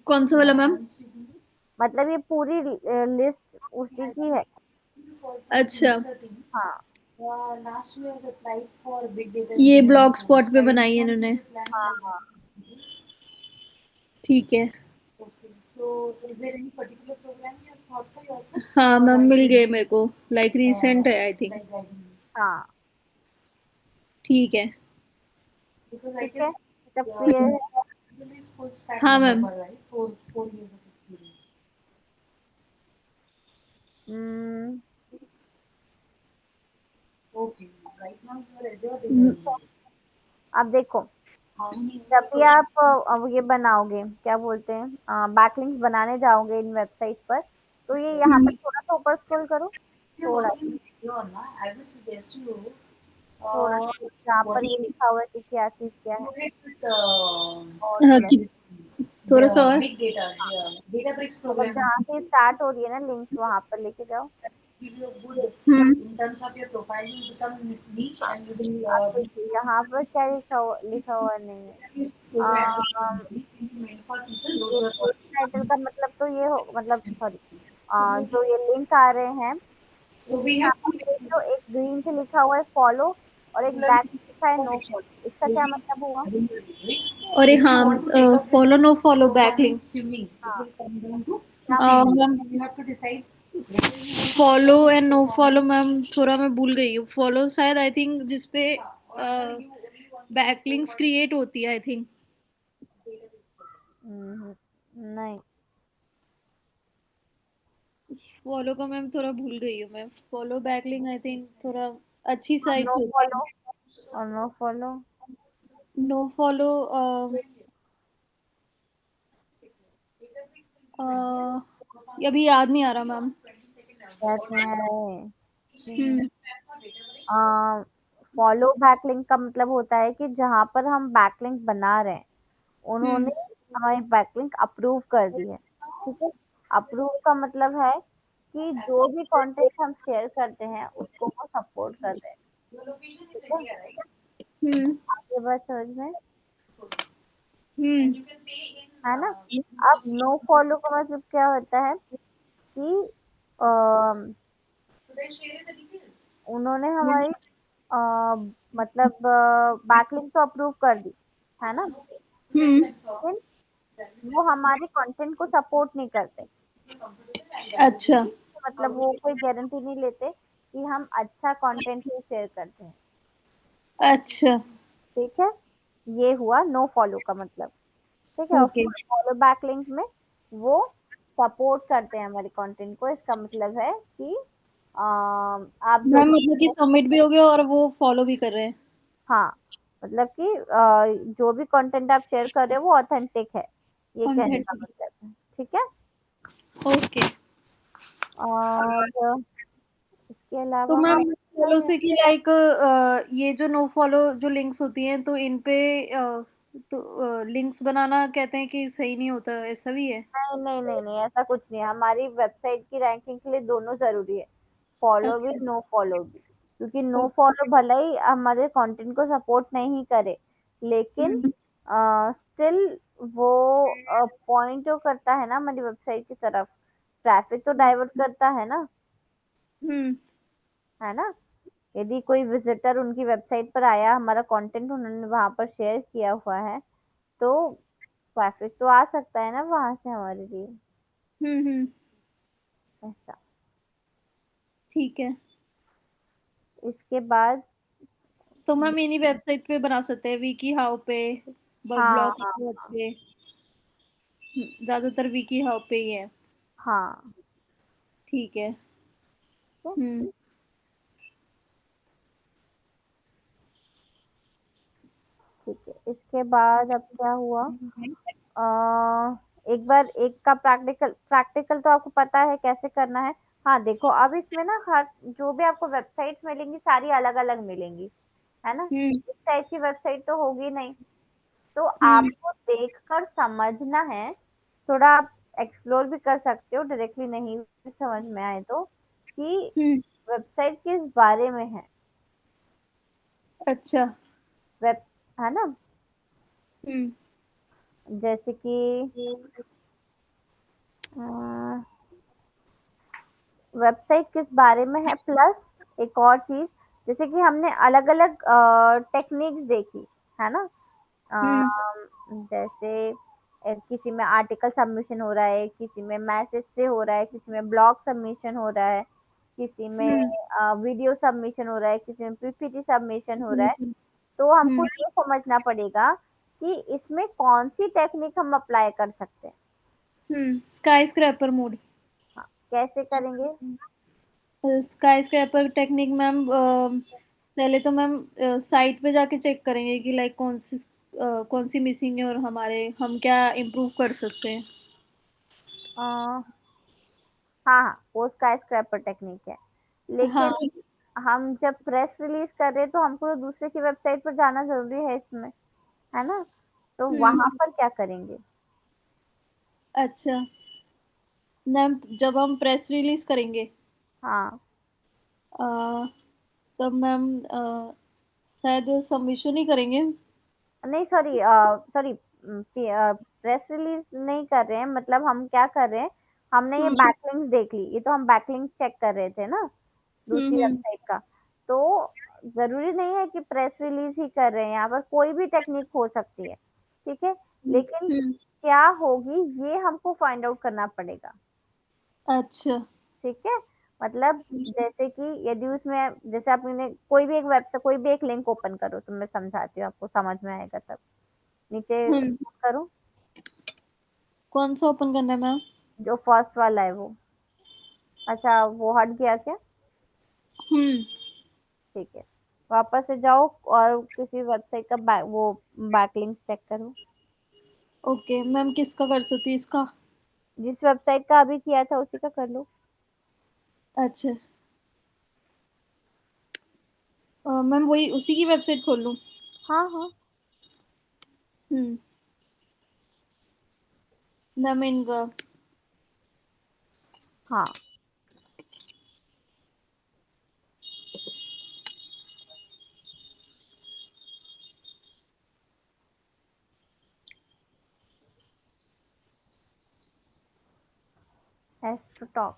कौन सा वाला मैम? मतलब ये पूरी लिस्ट उसी की है। अच्छा। हाँ। ये ब्लॉग स्पॉट पे बनाई है इन्होंने। हाँ। हाँ। ठीक है। हाँ मैम, मिल गए मेरे को, लाइक रिसेंट है आई थिंक। हाँ ठीक है। ठीक है, सब क्लियर है। हाँ मैम। हम्म, अब देखो, जब भी आप अब ये बनाओगे, क्या बोलते हैं, बैकलिंक्स बनाने जाओगे इन वेबसाइट पर, तो ये यहाँ पर थोड़ा सा ऊपर स्क्रॉल करो, थोड़ा थोड़ा सा, जहाँ पर ये लिखा हुआ है कि क्या चीज क्या है, और थोड़ा थोड़ा सा और। हाँ, मतलब जहाँ से स्टार्ट हो रही है ना लिंक्स, वहां पर लेके जाओ। हाँ, अब देखिए यहाँ पर क्या लिखा हुआ नहीं है। अम, ये पेज टाइटल का मतलब तो ये हो, मतलब सॉरी, जो ये लिंक आ रहे हैं, इनके यहाँ पर देखो एक ग्रीन से लिखा हुआ है फॉलो, और एक बैक लिखा है नो फॉलो, इसका क्या मतलब हुआ? अरे हाँ, follow no follow back link. हाँ, क्या मतलब? Ma'am, follow and no follow ma'am, थोड़ा मैं भूल गई हूँ। फॉलो शायद आई थिंक जिसपे बैकलिंक्स क्रिएट होती है आई थिंक। नहीं, फॉलो का मैम थोड़ा भूल गई हूँ मैं। फॉलो बैकलिंक आई थिंक थोड़ा अच्छी नो साइट्स होती फॉलो, है। और नो फॉलो नो फॉलो अभी याद नहीं आ रहा मैम। कहते हैं। हम्म फॉलो बैकलिंक का मतलब होता है कि जहां पर हम बैकलिंक बना रहे हैं, हम्म उन्होंने हमारी बैकलिंक अप्रूव कर दी है। ठीक है, अप्रूव का मतलब है कि जो भी कंटेंट हम शेयर करते हैं उसको वो सपोर्ट कर रहे हैं। ठीक है, हम्म आगे बात समझ में, हम्म है ना? अब नो फॉलो का मतलब क्या होता है कि अम, उन्होंने हमारी अ, मतलब बैकलिंक तो अप्रूव कर दी, है ना, हम्म लेकिन वो हमारे कंटेंट को सपोर्ट नहीं करते। अच्छा मतलब वो कोई गारंटी नहीं लेते कि हम अच्छा कंटेंट ही शेयर करते हैं। अच्छा। ठीक है, ये हुआ नो फॉलो का मतलब। ठीक है, और ओके फॉलो बैक लिंक में वो सपोर्ट करते हैं हमारे कंटेंट को, इसका मतलब है कि आप जो मैम, भी, मतलब कि सबमिट भी हो गया और वो फॉलो भी कर रहे हैं। हाँ, मतलब कि जो भी कंटेंट आप शेयर कर रहे हो वो ऑथेंटिक है, ये कहने का ऑथेंटिक। मतलब है। ठीक है, ओके। और इसके तो अलावा हाँ, मैम, इतना फॉलो ही है। से कि लाइक ये जो नो फॉलो जो लिंक्स होती हैं तो इन पे तो लिंक्स बनाना कहते हैं कि सही नहीं होता, ऐसा भी है? नहीं नहीं नहीं नहीं, ऐसा कुछ नहीं है, हमारी वेबसाइट की रैंकिंग के लिए दोनों जरूरी है, फॉलो भी अच्छा। नो फॉलो भी, क्योंकि नो ओके। फॉलो भले ही हमारे कंटेंट को सपोर्ट नहीं करे, लेकिन हम्म स्टिल वो पॉइंट जो करता है ना हमारी वेबसाइट की तरफ, ट्रैफिक तो डाइवर्ट करता हम्म है ना। यदि कोई विजिटर उनकी वेबसाइट पर आया, हमारा कंटेंट उन्होंने वहां पर शेयर किया हुआ है, तो ट्रैफिक तो आ सकता है ना वहां से हमारे लिए, हम्म। ऐसा। ठीक है। इसके बाद तो मैम इन्हीं वेबसाइट पे बना सकते हैं, विकी हाउ पे, हाँ ब्लॉग हाँ हाँ पे। ज्यादातर विकी हाउ पे ही है। हाँ, ठीक है। ठीक हम्म है, ठीक है। इसके बाद अब क्या हुआ, एक बार एक का प्रैक्टिकल, प्रैक्टिकल तो आपको पता है कैसे करना है। हाँ देखो, अब इसमें ना हर जो भी आपको वेबसाइट्स मिलेंगी सारी अलग अलग मिलेंगी, है ना, हम्म इस टाइप की वेबसाइट तो होगी नहीं, तो हम्म आपको देखकर समझना है। थोड़ा आप एक्सप्लोर भी कर सकते हो, डायरेक्टली नहीं भी समझ में आए तो, कि हम्म वेबसाइट किस बारे में है, अच्छा। वेब, है ना, हम्म जैसे कि वेबसाइट किस बारे में है, प्लस एक और चीज, जैसे कि हमने अलग अलग टेक्निक्स देखी, है ना, हम्म जैसे किसी में आर्टिकल सबमिशन हो रहा है, किसी में मैसेज से हो रहा है, किसी में ब्लॉग सबमिशन हो रहा है, किसी में हम्म। वीडियो सबमिशन हो रहा है, किसी में पीपीटी सबमिशन हो रहा है। हम्म। तो हमको ये समझना पड़ेगा कि इसमें कौन सी टेक्निक हम अप्लाई कर सकते हैं। Sky scraper mode. हाँ, कैसे करेंगे? स्काई स्क्रैपर टेक्निक मैम, पहले तो मैम साइट पे जाके चेक करेंगे कि लाइक कौन सी मिसिंग है और हम क्या इम्प्रूव कर सकते हैं। हाँ हाँ, वो स्काई स्क्रैपर टेक्निक है, हाँ। लेकिन हम जब प्रेस रिलीज कर रहे हैं तो हमको तो दूसरे की वेबसाइट पर जाना जरूरी है इसमें, है ना? तो वहां हम्म। पर क्या करेंगे? अच्छा मैम, जब हम प्रेस रिलीज करेंगे हाँ, अ, तब मैम शायद सबमिशन ही करेंगे। नहीं सॉरी, सॉरी, प्रेस रिलीज नहीं कर रहे हैं, मतलब हम क्या कर रहे हैं, हमने ये हम्म। बैकलिंक्स देख ली, ये तो हम बैकलिंक्स चेक कर रहे थे ना दूसरी हम्म। वेबसाइट का। तो जरूरी नहीं है कि प्रेस रिलीज ही कर रहे हैं, यहाँ पर कोई भी टेक्निक हो सकती है, ठीक है? लेकिन हम्म। क्या होगी ये हमको फाइंड आउट करना पड़ेगा, अच्छा। ठीक है? मतलब जैसे कि यदि उसमें, जैसे आपने कोई भी एक वेबसाइट, कोई भी एक लिंक ओपन करो, तो मैं समझाती हूँ, आपको समझ में आएगा तब। नीचे हम्म। करो, कौन सा ओपन करना है मैम? जो फर्स्ट वाला है वो। अच्छा, वो हट गया क्या? हम्म। ठीक है, वापस से जाओ और किसी वेबसाइट का वो बैकलिंक चेक करो। ओके मैम, किसका कर सकती है इसका? जिस वेबसाइट का अभी किया था उसी का कर लो। अच्छा मैम, वही उसी की वेबसाइट खोल लूँ? हाँ हाँ हम्म। मैम इनका। हाँ, हैश टू टॉक,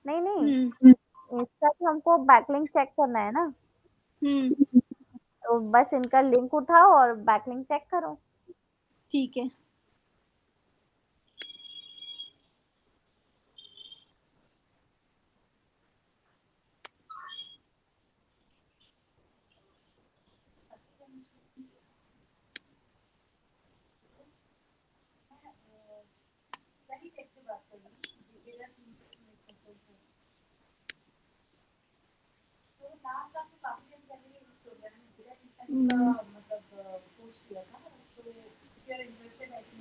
नहीं नहीं, हम्म। इसका तो हमको बैकलिंक चेक करना है ना। हम्म। तो बस इनका लिंक उठाओ और बैकलिंक चेक करो। ठीक है।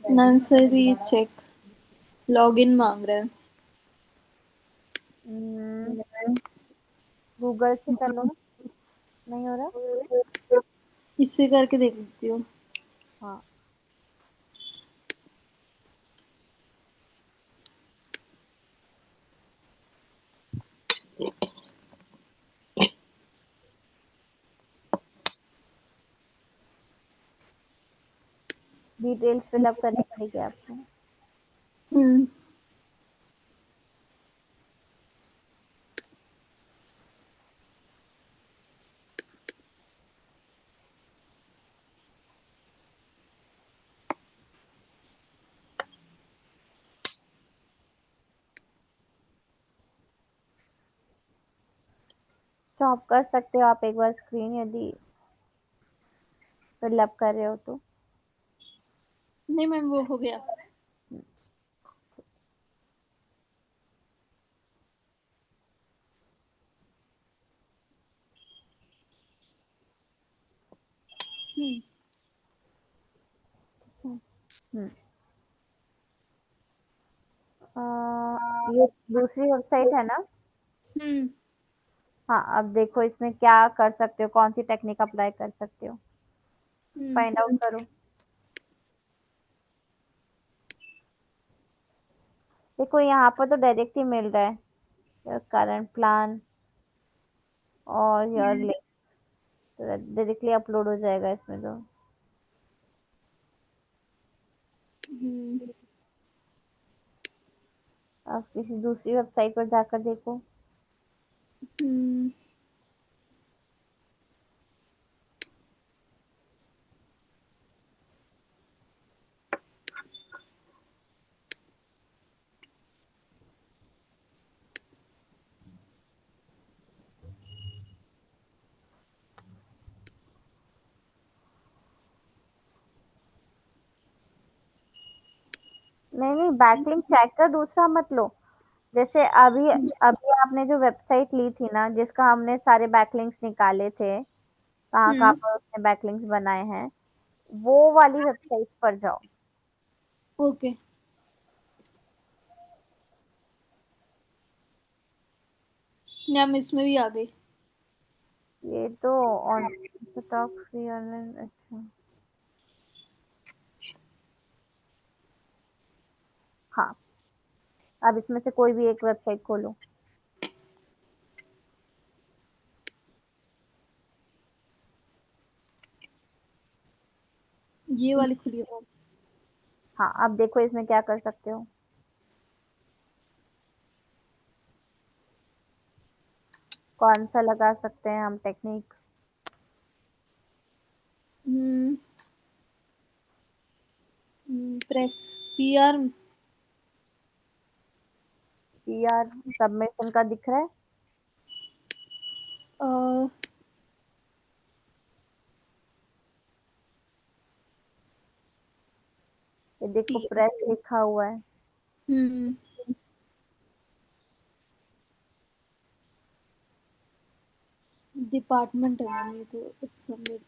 नर्सरी चेक, लॉगिन मांग रहा है। गूगल से कर लो ना, नहीं हो रहा? इससे करके देख लेती हूँ। हाँ, डिटेल्स फिलअप करनी पड़ेगी आपको। हम्म। स्टॉप कर सकते हो आप एक बार स्क्रीन, यदि फिलअप कर रहे हो तो। नहीं मैम, वो हो गया। हम्म। हम्म, ये दूसरी वेबसाइट है ना? हम्म। हाँ, अब देखो इसमें क्या कर सकते हो, कौन सी टेक्निक अप्लाई कर सकते हो, हम्म। फाइंड आउट करो। देखो यहाँ पर तो डायरेक्ट ही मिल रहा है, करंट प्लान और योर हम्म। लिंक, तो डायरेक्टली अपलोड हो जाएगा इसमें तो। हम्म। आप किसी दूसरी वेबसाइट पर जाकर देखो। हम्म। नहीं नहीं, बैकलिंक चेकर दूसरा मत लो। जैसे अभी अभी आपने जो वेबसाइट ली थी ना, जिसका हमने सारे बैकलिंक्स निकाले थे, कहाँ कहाँ हम्म। पर उसने बैकलिंक्स बनाए हैं, वो वाली वेबसाइट पर जाओ। ओके। मैम इसमें भी आ गई। ये तो ऑन स्टॉक फ्री ऑनलाइन, अच्छा। हाँ, अब इसमें से कोई भी एक वेबसाइट खोलो। ये वाली खुली है मैम। हाँ, अब देखो इसमें क्या कर सकते हो। कौन सा लगा सकते हैं हम technique. Hmm. Press PR. PR submission का दिख रहा है। ये देखो पीआर। प्रेस लिखा हुआ है। हम्म। डिपार्टमेंट है मैम ये तो। सबमिट।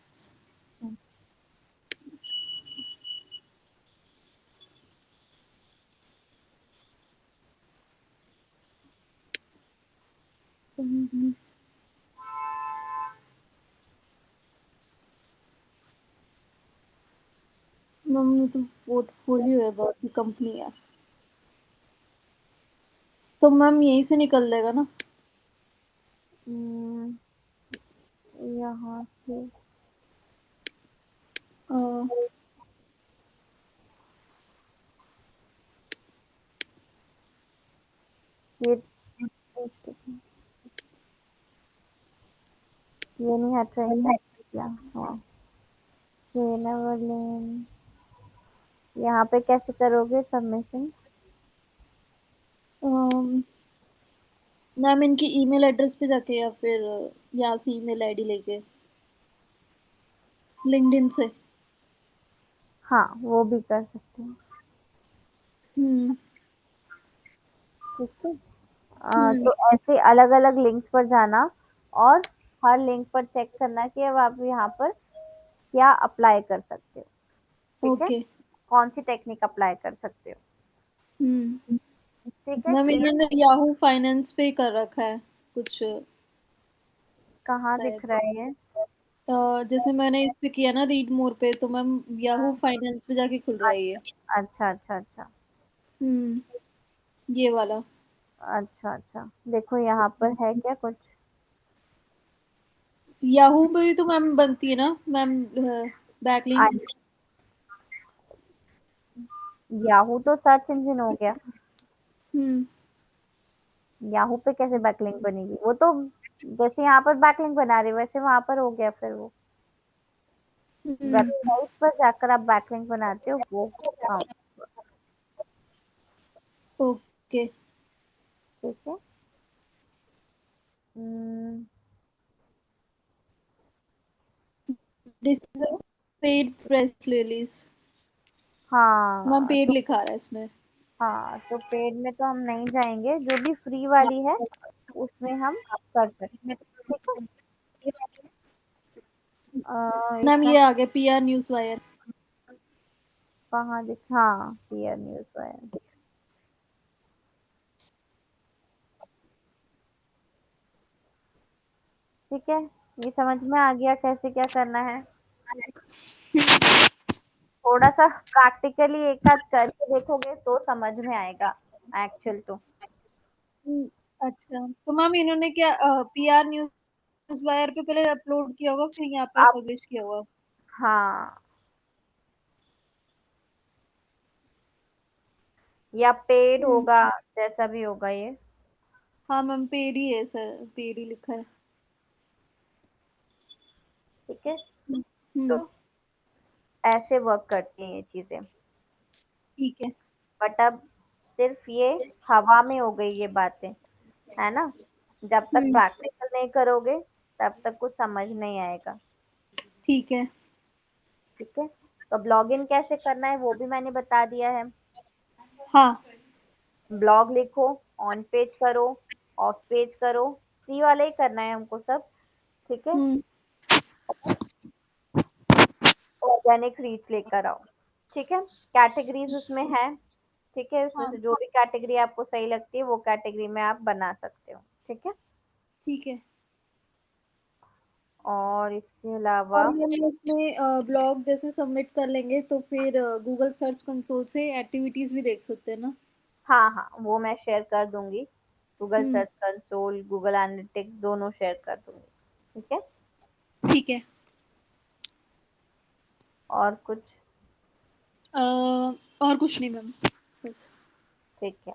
मैम ये तो पोर्टफोलियो है, बहुत ही कंपनी है। तो मैम यहीं से निकल जाएगा ना। हम्म, यहाँ से अ, ये ये नहीं हट रहा है क्या? हाँ, लेन। यहाँ पे कैसे करोगे सबमिशन? अम, मैम इनकी ईमेल एड्रेस पे जाके या फिर यहाँ से ईमेल आईडी लेके लिंक्डइन से। हाँ, वो भी कर सकते हैं। हम्म। ठीक है। हम्म। तो ऐसे अलग अलग लिंक्स पर जाना, और हर लिंक पर चेक करना कि अब आप यहाँ पर क्या अप्लाई कर सकते हो। ठीक है, ओके। कौन सी टेक्निक अप्लाई कर सकते हो। हम्म। ठीक है, मैम क्लियर। इन्होंने याहू फाइनेंस पे कर रखा है कुछ कहाँ शायद। दिख रहा है ये? जैसे मैंने इस पे किया ना रीड मोर पे, तो मैम याहू फाइनेंस पे जाके खुल रहा है ये। अच्छा अच्छा अच्छा। हम्म। ये वाला। अच्छा अच्छा, देखो यहाँ पर है क्या कुछ। याहू पे भी तो मैम बनती है ना मैम बैकलिंक। याहू तो सर्च इंजन हो गया। हम्म। याहू पे कैसे बैकलिंक बनेगी? वो तो जैसे यहाँ पर बैकलिंक बना रहे वैसे वहां पर हो गया फिर वो। हम्म। वेबसाइट पर जाकर आप बैकलिंक बनाते हो वो। हाँ, ओके। ठीक है। Hmm, this is a paid press release. Ma'am हाँ पेड तो, लिखा रहा है इसमें। हाँ तो पेड में तो हम नहीं जाएंगे, जो भी फ्री वाली है उसमें हम कर सकते हैं। ठीक है। मैम इसका ये आ गया पीआर न्यूज़ वायर। कहाँ दिख, हाँ पीयर न्यूज है। ठीक है, ये समझ में आ गया कैसे क्या करना है। थोड़ा सा प्रैक्टिकली एक आध करके देखोगे तो समझ में आएगा एक्चुअल तो। अच्छा तो मैम इन्होंने क्या पीआर न्यूज़ वायर पे पहले अपलोड किया होगा फिर यहाँ पे आप, पब्लिश किया होगा। हाँ, या पेड हम्म। होगा, जैसा भी होगा ये। हाँ मैम पेड ही है सर, पेड ही लिखा है। ठीक है, तो हम्म। ऐसे वर्क करती हैं ये चीजें। ठीक है। बट अब सिर्फ ये हवा में हो गई ये बातें, है ना। जब तक हम्म। प्रैक्टिकल नहीं करोगे तब तक कुछ समझ नहीं आएगा। ठीक है। ठीक है, तो अब लॉगिन कैसे करना है वो भी मैंने बता दिया है। हाँ। ब्लॉग लिखो, ऑन पेज करो, ऑफ पेज करो, सी वाले ही करना है हमको सब। ठीक है। हम्म। ऑर्गेनिक रीच लेकर आओ। ठीक है। कैटेगरीज उसमें है। ठीक है, उसमें हाँ। से जो भी कैटेगरी आपको सही लगती है वो कैटेगरी में आप बना सकते हो। ठीक है। ठीक है। और इसके और अलावा ये उसमें ब्लॉग जैसे सबमिट कर लेंगे तो फिर गूगल सर्च कंसोल से एक्टिविटीज भी देख सकते हैं ना? हाँ हाँ, वो मैं शेयर कर दूंगी। गूगल हम्म। सर्च कंसोल, गूगल एनालिटिक्स दोनों शेयर कर दूंगी। ठीक है। ठीक है। और कुछ? अ, और कुछ नहीं मैम, बस। ठीक है,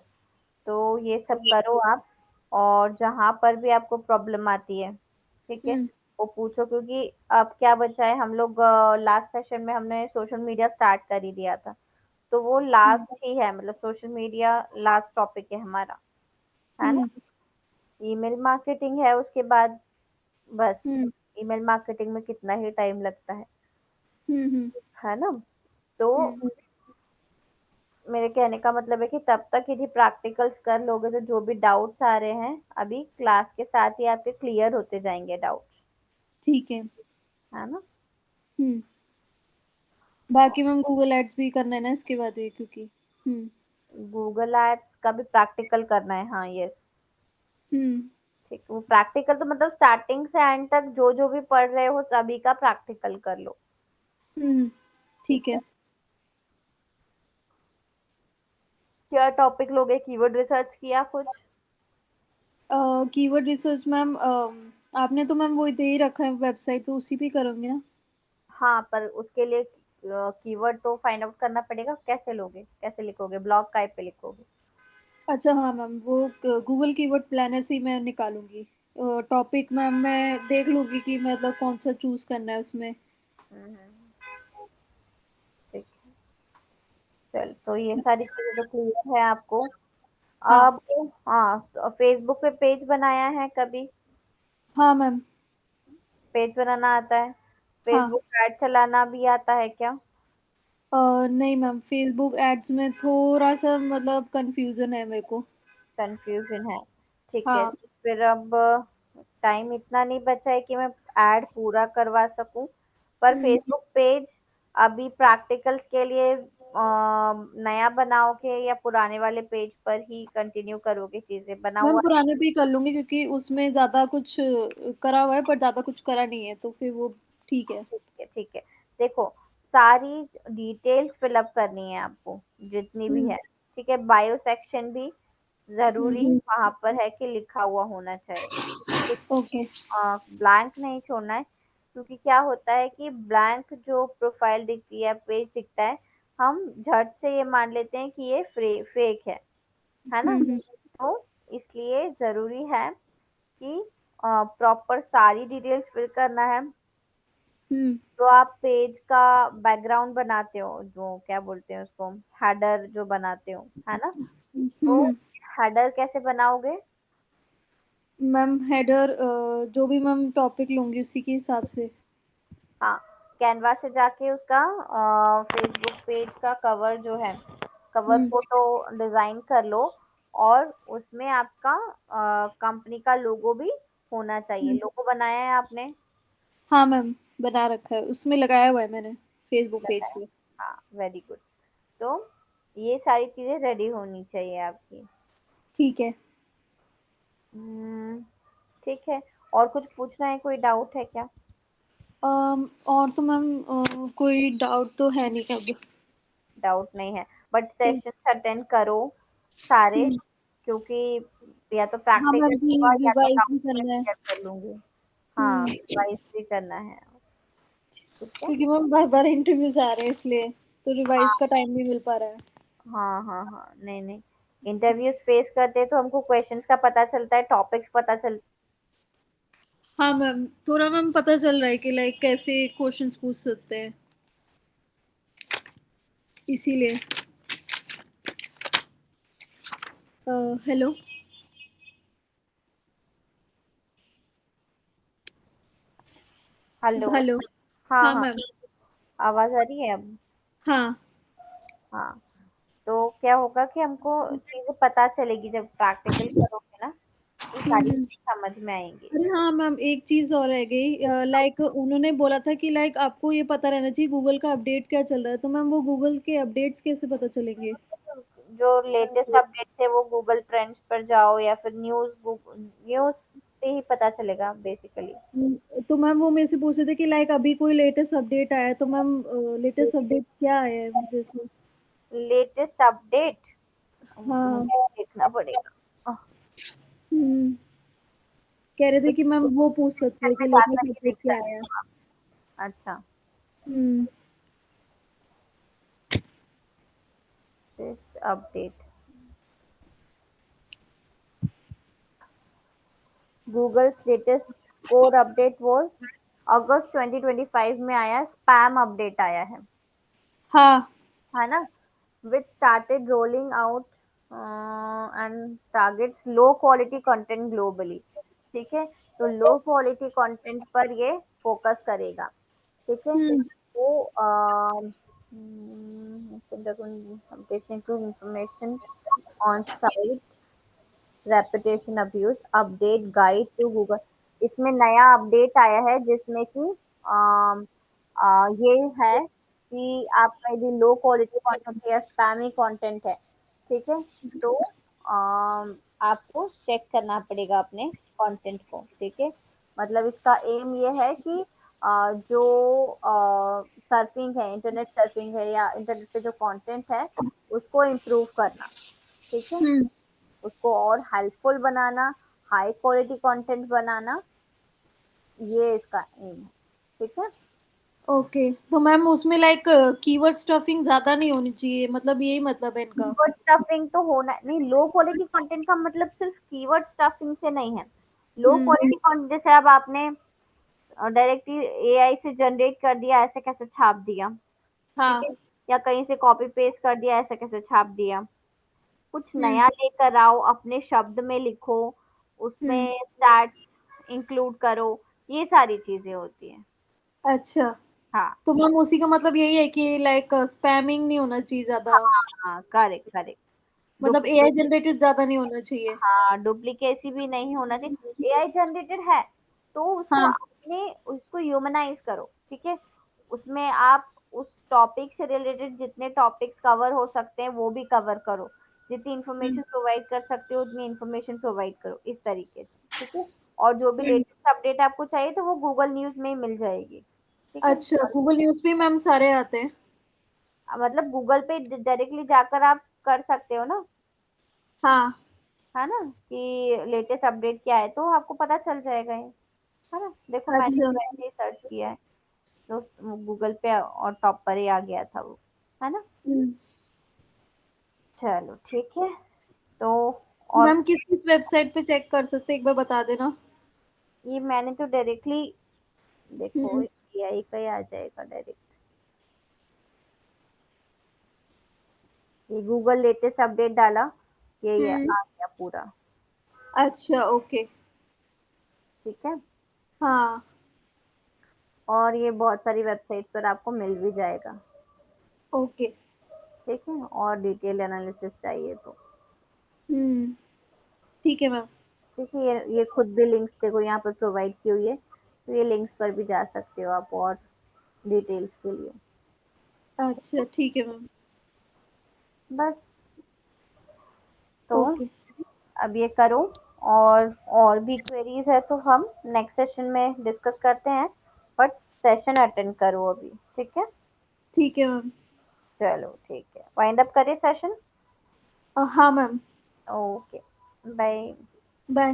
तो ये सब करो आप। और जहां पर भी आपको प्रॉब्लम आती है, ठीक है, हम्म। वो पूछो। क्योंकि अब क्या बचा है, हम लोग लास्ट सेशन में हमने सोशल मीडिया स्टार्ट कर ही दिया था, तो वो हम्म। लास्ट ही है, मतलब सोशल मीडिया लास्ट टॉपिक है हमारा, है ना। हम्म। ईमेल मार्केटिंग है उसके बाद, बस। हम्म। ईमेल मार्केटिंग में कितना ही टाइम लगता हम्म। है ना। तो हम्म। मेरे कहने का मतलब है कि तब तक यदि प्रैक्टिकल्स कर लोगे तो जो भी डाउट्स आ रहे हैं अभी क्लास के साथ ही आपके क्लियर होते जाएंगे डाउट्स, ठीक है। है ना। हम्म। बाकी मैम गूगल एड्स भी करना है ना इसके बाद ये, क्योंकि हम्म। गूगल एड्स का भी प्रैक्टिकल करना है, हाँ, यस। हम्म। ठीक, वो प्रैक्टिकल तो मतलब स्टार्टिंग से एंड तक जो जो भी पढ़ रहे हो सभी का प्रैक्टिकल कर लो। हम्म। ठीक ठीक है। है। क्या टॉपिक लोगे? कीवर्ड रिसर्च किया कुछ? कीवर्ड रिसर्च मैम, आपने तो मैम वो दे ही रखा है वेबसाइट, तो उसी पे करूँगी ना? हाँ, पर उसके लिए कीवर्ड तो फाइंड आउट करना पड़ेगा। कैसे लोगे, कैसे लिखोगे, ब्लॉग टाइप पे लिखोगे? अच्छा हाँ मैम, वो गूगल कीवर्ड प्लानर से ही मैं निकालूंगी। टॉपिक मैम मैं देख लूंगी कि मतलब कौन सा चूज करना है उसमें। ठीक है। चल, तो ये सारी चीजें तो क्लियर है आपको। हाँ। अब हाँ, फेसबुक पे पेज बनाया है कभी? हाँ मैम। पेज बनाना आता है? हाँ। फेसबुक ऐड चलाना भी आता है क्या? नहीं मैम, फेसबुक एड्स में थोड़ा सा मतलब कंफ्यूजन है मेरे को। कंफ्यूजन है? ठीक है, हाँ। फिर अब टाइम इतना नहीं बचा है कि मैं ऐड पूरा करवा सकूं। पर हम्म। फेसबुक पेज अभी प्रैक्टिकल्स के लिए नया बनाओगे या पुराने वाले पेज पर ही कंटिन्यू करोगे? चीजें बना मैम हुआ है? पुराने पे ही कर लूंगी, क्योंकि उसमें ज्यादा कुछ करा हुआ है पर ज्यादा कुछ करा नहीं है, तो फिर वो ठीक है। ठीक है, ठीक है। देखो, सारी डिटेल्स फिलअप करनी है आपको, जितनी भी हम्म। है। ठीक है, बायो सेक्शन भी जरूरी हम्म। वहां पर है कि लिखा हुआ होना चाहिए। ठीक ओके। है, ब्लैंक नहीं छोड़ना है। क्योंकि क्या होता है कि ब्लैंक जो प्रोफाइल दिखती है, पेज दिखता है, हम झट से ये मान लेते हैं कि ये फेक है ना। हम्म। तो इसलिए जरूरी है कि प्रॉपर सारी डिटेल्स फिल करना है। हम्म। तो आप पेज का बैकग्राउंड बनाते हो, जो क्या बोलते हैं उसको, हेडर जो बनाते हो, है ना। तो हम्म। हेडर कैसे बनाओगे? मैम हेडर जो भी मैम टॉपिक लूंगी उसी के हिसाब से। हाँ, कैनवा से जाके उसका फेसबुक पेज का कवर जो है, कवर हम्म। फोटो डिजाइन कर लो। और उसमें आपका कंपनी का लोगो भी होना चाहिए। हम्म। लोगो बनाया है आपने? हाँ मैम, बना रखा है, उसमें लगाया हुआ है मैंने फेसबुक पेज लगाया। पे। हाँ, वेरी गुड। तो ये सारी चीजें रेडी होनी चाहिए आपकी। ठीक है। हम्म, ठीक है। और कुछ पूछना है, कोई डाउट है क्या? और तो मैम कोई डाउट तो है नहीं अब। डाउट नहीं है, बट ठीक। सेशन अटेंड करो सारे। हम्म। क्योंकि या तो हाँ मैम, प्रैक्टिकल भी होगा या तो रिवाइज भी डाउट में करना है। क्लियर कर लूंगी। हाँ, हम्म। रिवाइज भी करना है। ठीक है। क्योंकि मैम बार बार इंटरव्यूज आ रहे हैं, इसलिए तो रिवाइज हाँ का टाइम नहीं मिल पा रहा है। हाँ हाँ हाँ, नहीं नहीं, इंटरव्यूज फेस करते हैं तो हमको क्वेश्चंस का पता चलता है, टॉपिक्स पता चलता हाँ मैम, थोड़ा मैम पता चल रहा है कि लाइक कैसे क्वेश्चंस पूछ सकते हैं, इसीलिए। हेलो। है। हेलो। हेलो। हाँ हाँ हाँ, मैम। आवाज आ रही है अब? हाँ। हाँ, तो क्या होगा कि हमको चीजें पता चलेगी, जब प्रैक्टिकल करोगे ना ये सारी हम्म। चीजें समझ में आएंगी। अरे हाँ मैम, एक चीज और रह गई, लाइक उन्होंने बोला था कि लाइक आपको ये पता रहना चाहिए गूगल का अपडेट क्या चल रहा है, तो मैम वो गूगल के अपडेट्स कैसे पता चलेंगे? जो लेटेस्ट अपडेट्स है वो गूगल ट्रेंड्स पर जाओ या फिर न्यूज से ही पता चलेगा बेसिकली। तो मैम वो मेरे से पूछ रहे थे कि लाइक अभी कोई लेटेस्ट अपडेट आया है, तो मैम लेटेस्ट अपडेट क्या आया है मुझे इसमें? लेटेस्ट अपडेट हाँ। मुझे देखना पड़ेगा। हम्म। कह रहे थे कि मैम वो पूछ सकते हैं में कि जा लेटेस्ट करके अपडेट देख क्या आया है। सकते हो आप। अच्छा, hmm. Latest update Google's latest core update वो अगस्त 2025 में आया, स्पैम अपडेट आया हाँ। है ना, which started rolling out and targets low quality content globally। ठीक है, तो लो क्वालिटी कंटेंट पर ये फोकस करेगा। ठीक है, हम्म। वो information on site reputation abuse update guide to Google. इसमें नया अपडेट आया है जिसमें कि अम, ये है कि आपका यदि लो क्वालिटी कंटेंट या स्पैमी कंटेंट है, ठीक है, तो आपको चेक करना पड़ेगा अपने कंटेंट को। ठीक है, मतलब इसका एम ये है कि जो सर्फिंग है, इंटरनेट सर्फिंग है या इंटरनेट पे जो कंटेंट है उसको इम्प्रूव करना। ठीक है, हम्म। उसको और हेल्पफुल बनाना, हाई क्वालिटी कंटेंट बनाना, ये इसका एम है। ठीक है, ओके, तो मैम उसमें लाइक कीवर्ड स्टफिंग ज्यादा नहीं होनी चाहिए, मतलब यही मतलब है इनका? कीवर्ड स्टफिंग तो होना नहीं, लो क्वालिटी कंटेंट का मतलब सिर्फ कीवर्ड स्टफिंग से नहीं है। लो हम्म। क्वालिटी कंटेंट जैसे अब आपने डायरेक्टली एआई से जनरेट कर दिया, ऐसे कैसे छाप दिया, ठीक हाँ। है, या कहीं से कॉपी पेस्ट कर दिया, ऐसे कैसे छाप दिया। कुछ हम्म। नया लेकर आओ, अपने शब्द में लिखो, हम्म। उसमें स्टैट्स इंक्लूड करो, ये सारी चीजें होती है। अच्छा, हाँ तो मैम उसी का मतलब यही है कि लाइक स्पैमिंग नहीं होना चाहिए ज्यादा, हाँ हाँ, करेक्ट करेक्ट। मतलब एआई जनरेटेड ज्यादा नहीं होना चाहिए। हाँ, डुप्लीकेसी भी नहीं होना चाहिए। एआई जनरेटेड है तो उसको हाँ। अपने उसको ह्यूमनाइज करो। ठीक है, उसमें आप उस टॉपिक से रिलेटेड जितने टॉपिक्स कवर हो सकते हैं वो भी कवर करो, जितनी हम्म। इंफॉर्मेशन प्रोवाइड कर सकते हो उतनी इंफॉर्मेशन प्रोवाइड करो, इस तरीके से। ठीक है, और जो भी हम्म। लेटेस्ट अपडेट आपको चाहिए तो वो गूगल न्यूज में ही मिल जाएगी। ठीक है, अच्छा, गूगल न्यूज पे मैम सारे आते हैं? मतलब गूगल पे डायरेक्टली जाकर आप कर सकते हो ना, हाँ। है ना, कि लेटेस्ट अपडेट क्या है तो आपको पता चल जाएगा ये, है ना। देखो मैंने अच्छा। तो ऐसे ही सर्च किया है तो गूगल पे और टॉप पर ही आ गया था वो, है ना। हम्म। चलो ठीक है, तो और मैम किस किस वेबसाइट पे चेक कर सकते हैं, एक बार बता देना। ये मैंने तो डायरेक्टली, देखो हम्म। एआई का ही आ जाएगा डायरेक्ट, ये गूगल लेटेस्ट अपडेट डाला, ये आ हम्म। गया पूरा। अच्छा, ओके। ठीक है, हाँ। और ये बहुत सारी वेबसाइट पर आपको मिल भी जाएगा। ओके। ठीक है, और डिटेल एनालिसिस चाहिए तो हम्म। ठीक है मैम। ठीक है, ये खुद भी लिंक्स देखो यहाँ पर प्रोवाइड की हुई है, तो ये लिंक्स पर भी जा सकते हो आप और डिटेल्स के लिए। अच्छा, ठीक है मैम। बस, तो ओके। अब ये करो, और भी क्वेरीज है तो हम नेक्स्ट सेशन में डिस्कस करते हैं, बट सेशन अटेंड करो अभी। ठीक है, ठीक है मैम। चलो ठीक है, वाइंड अप करें सेशन। हाँ मैम। Okay, bye. बाय।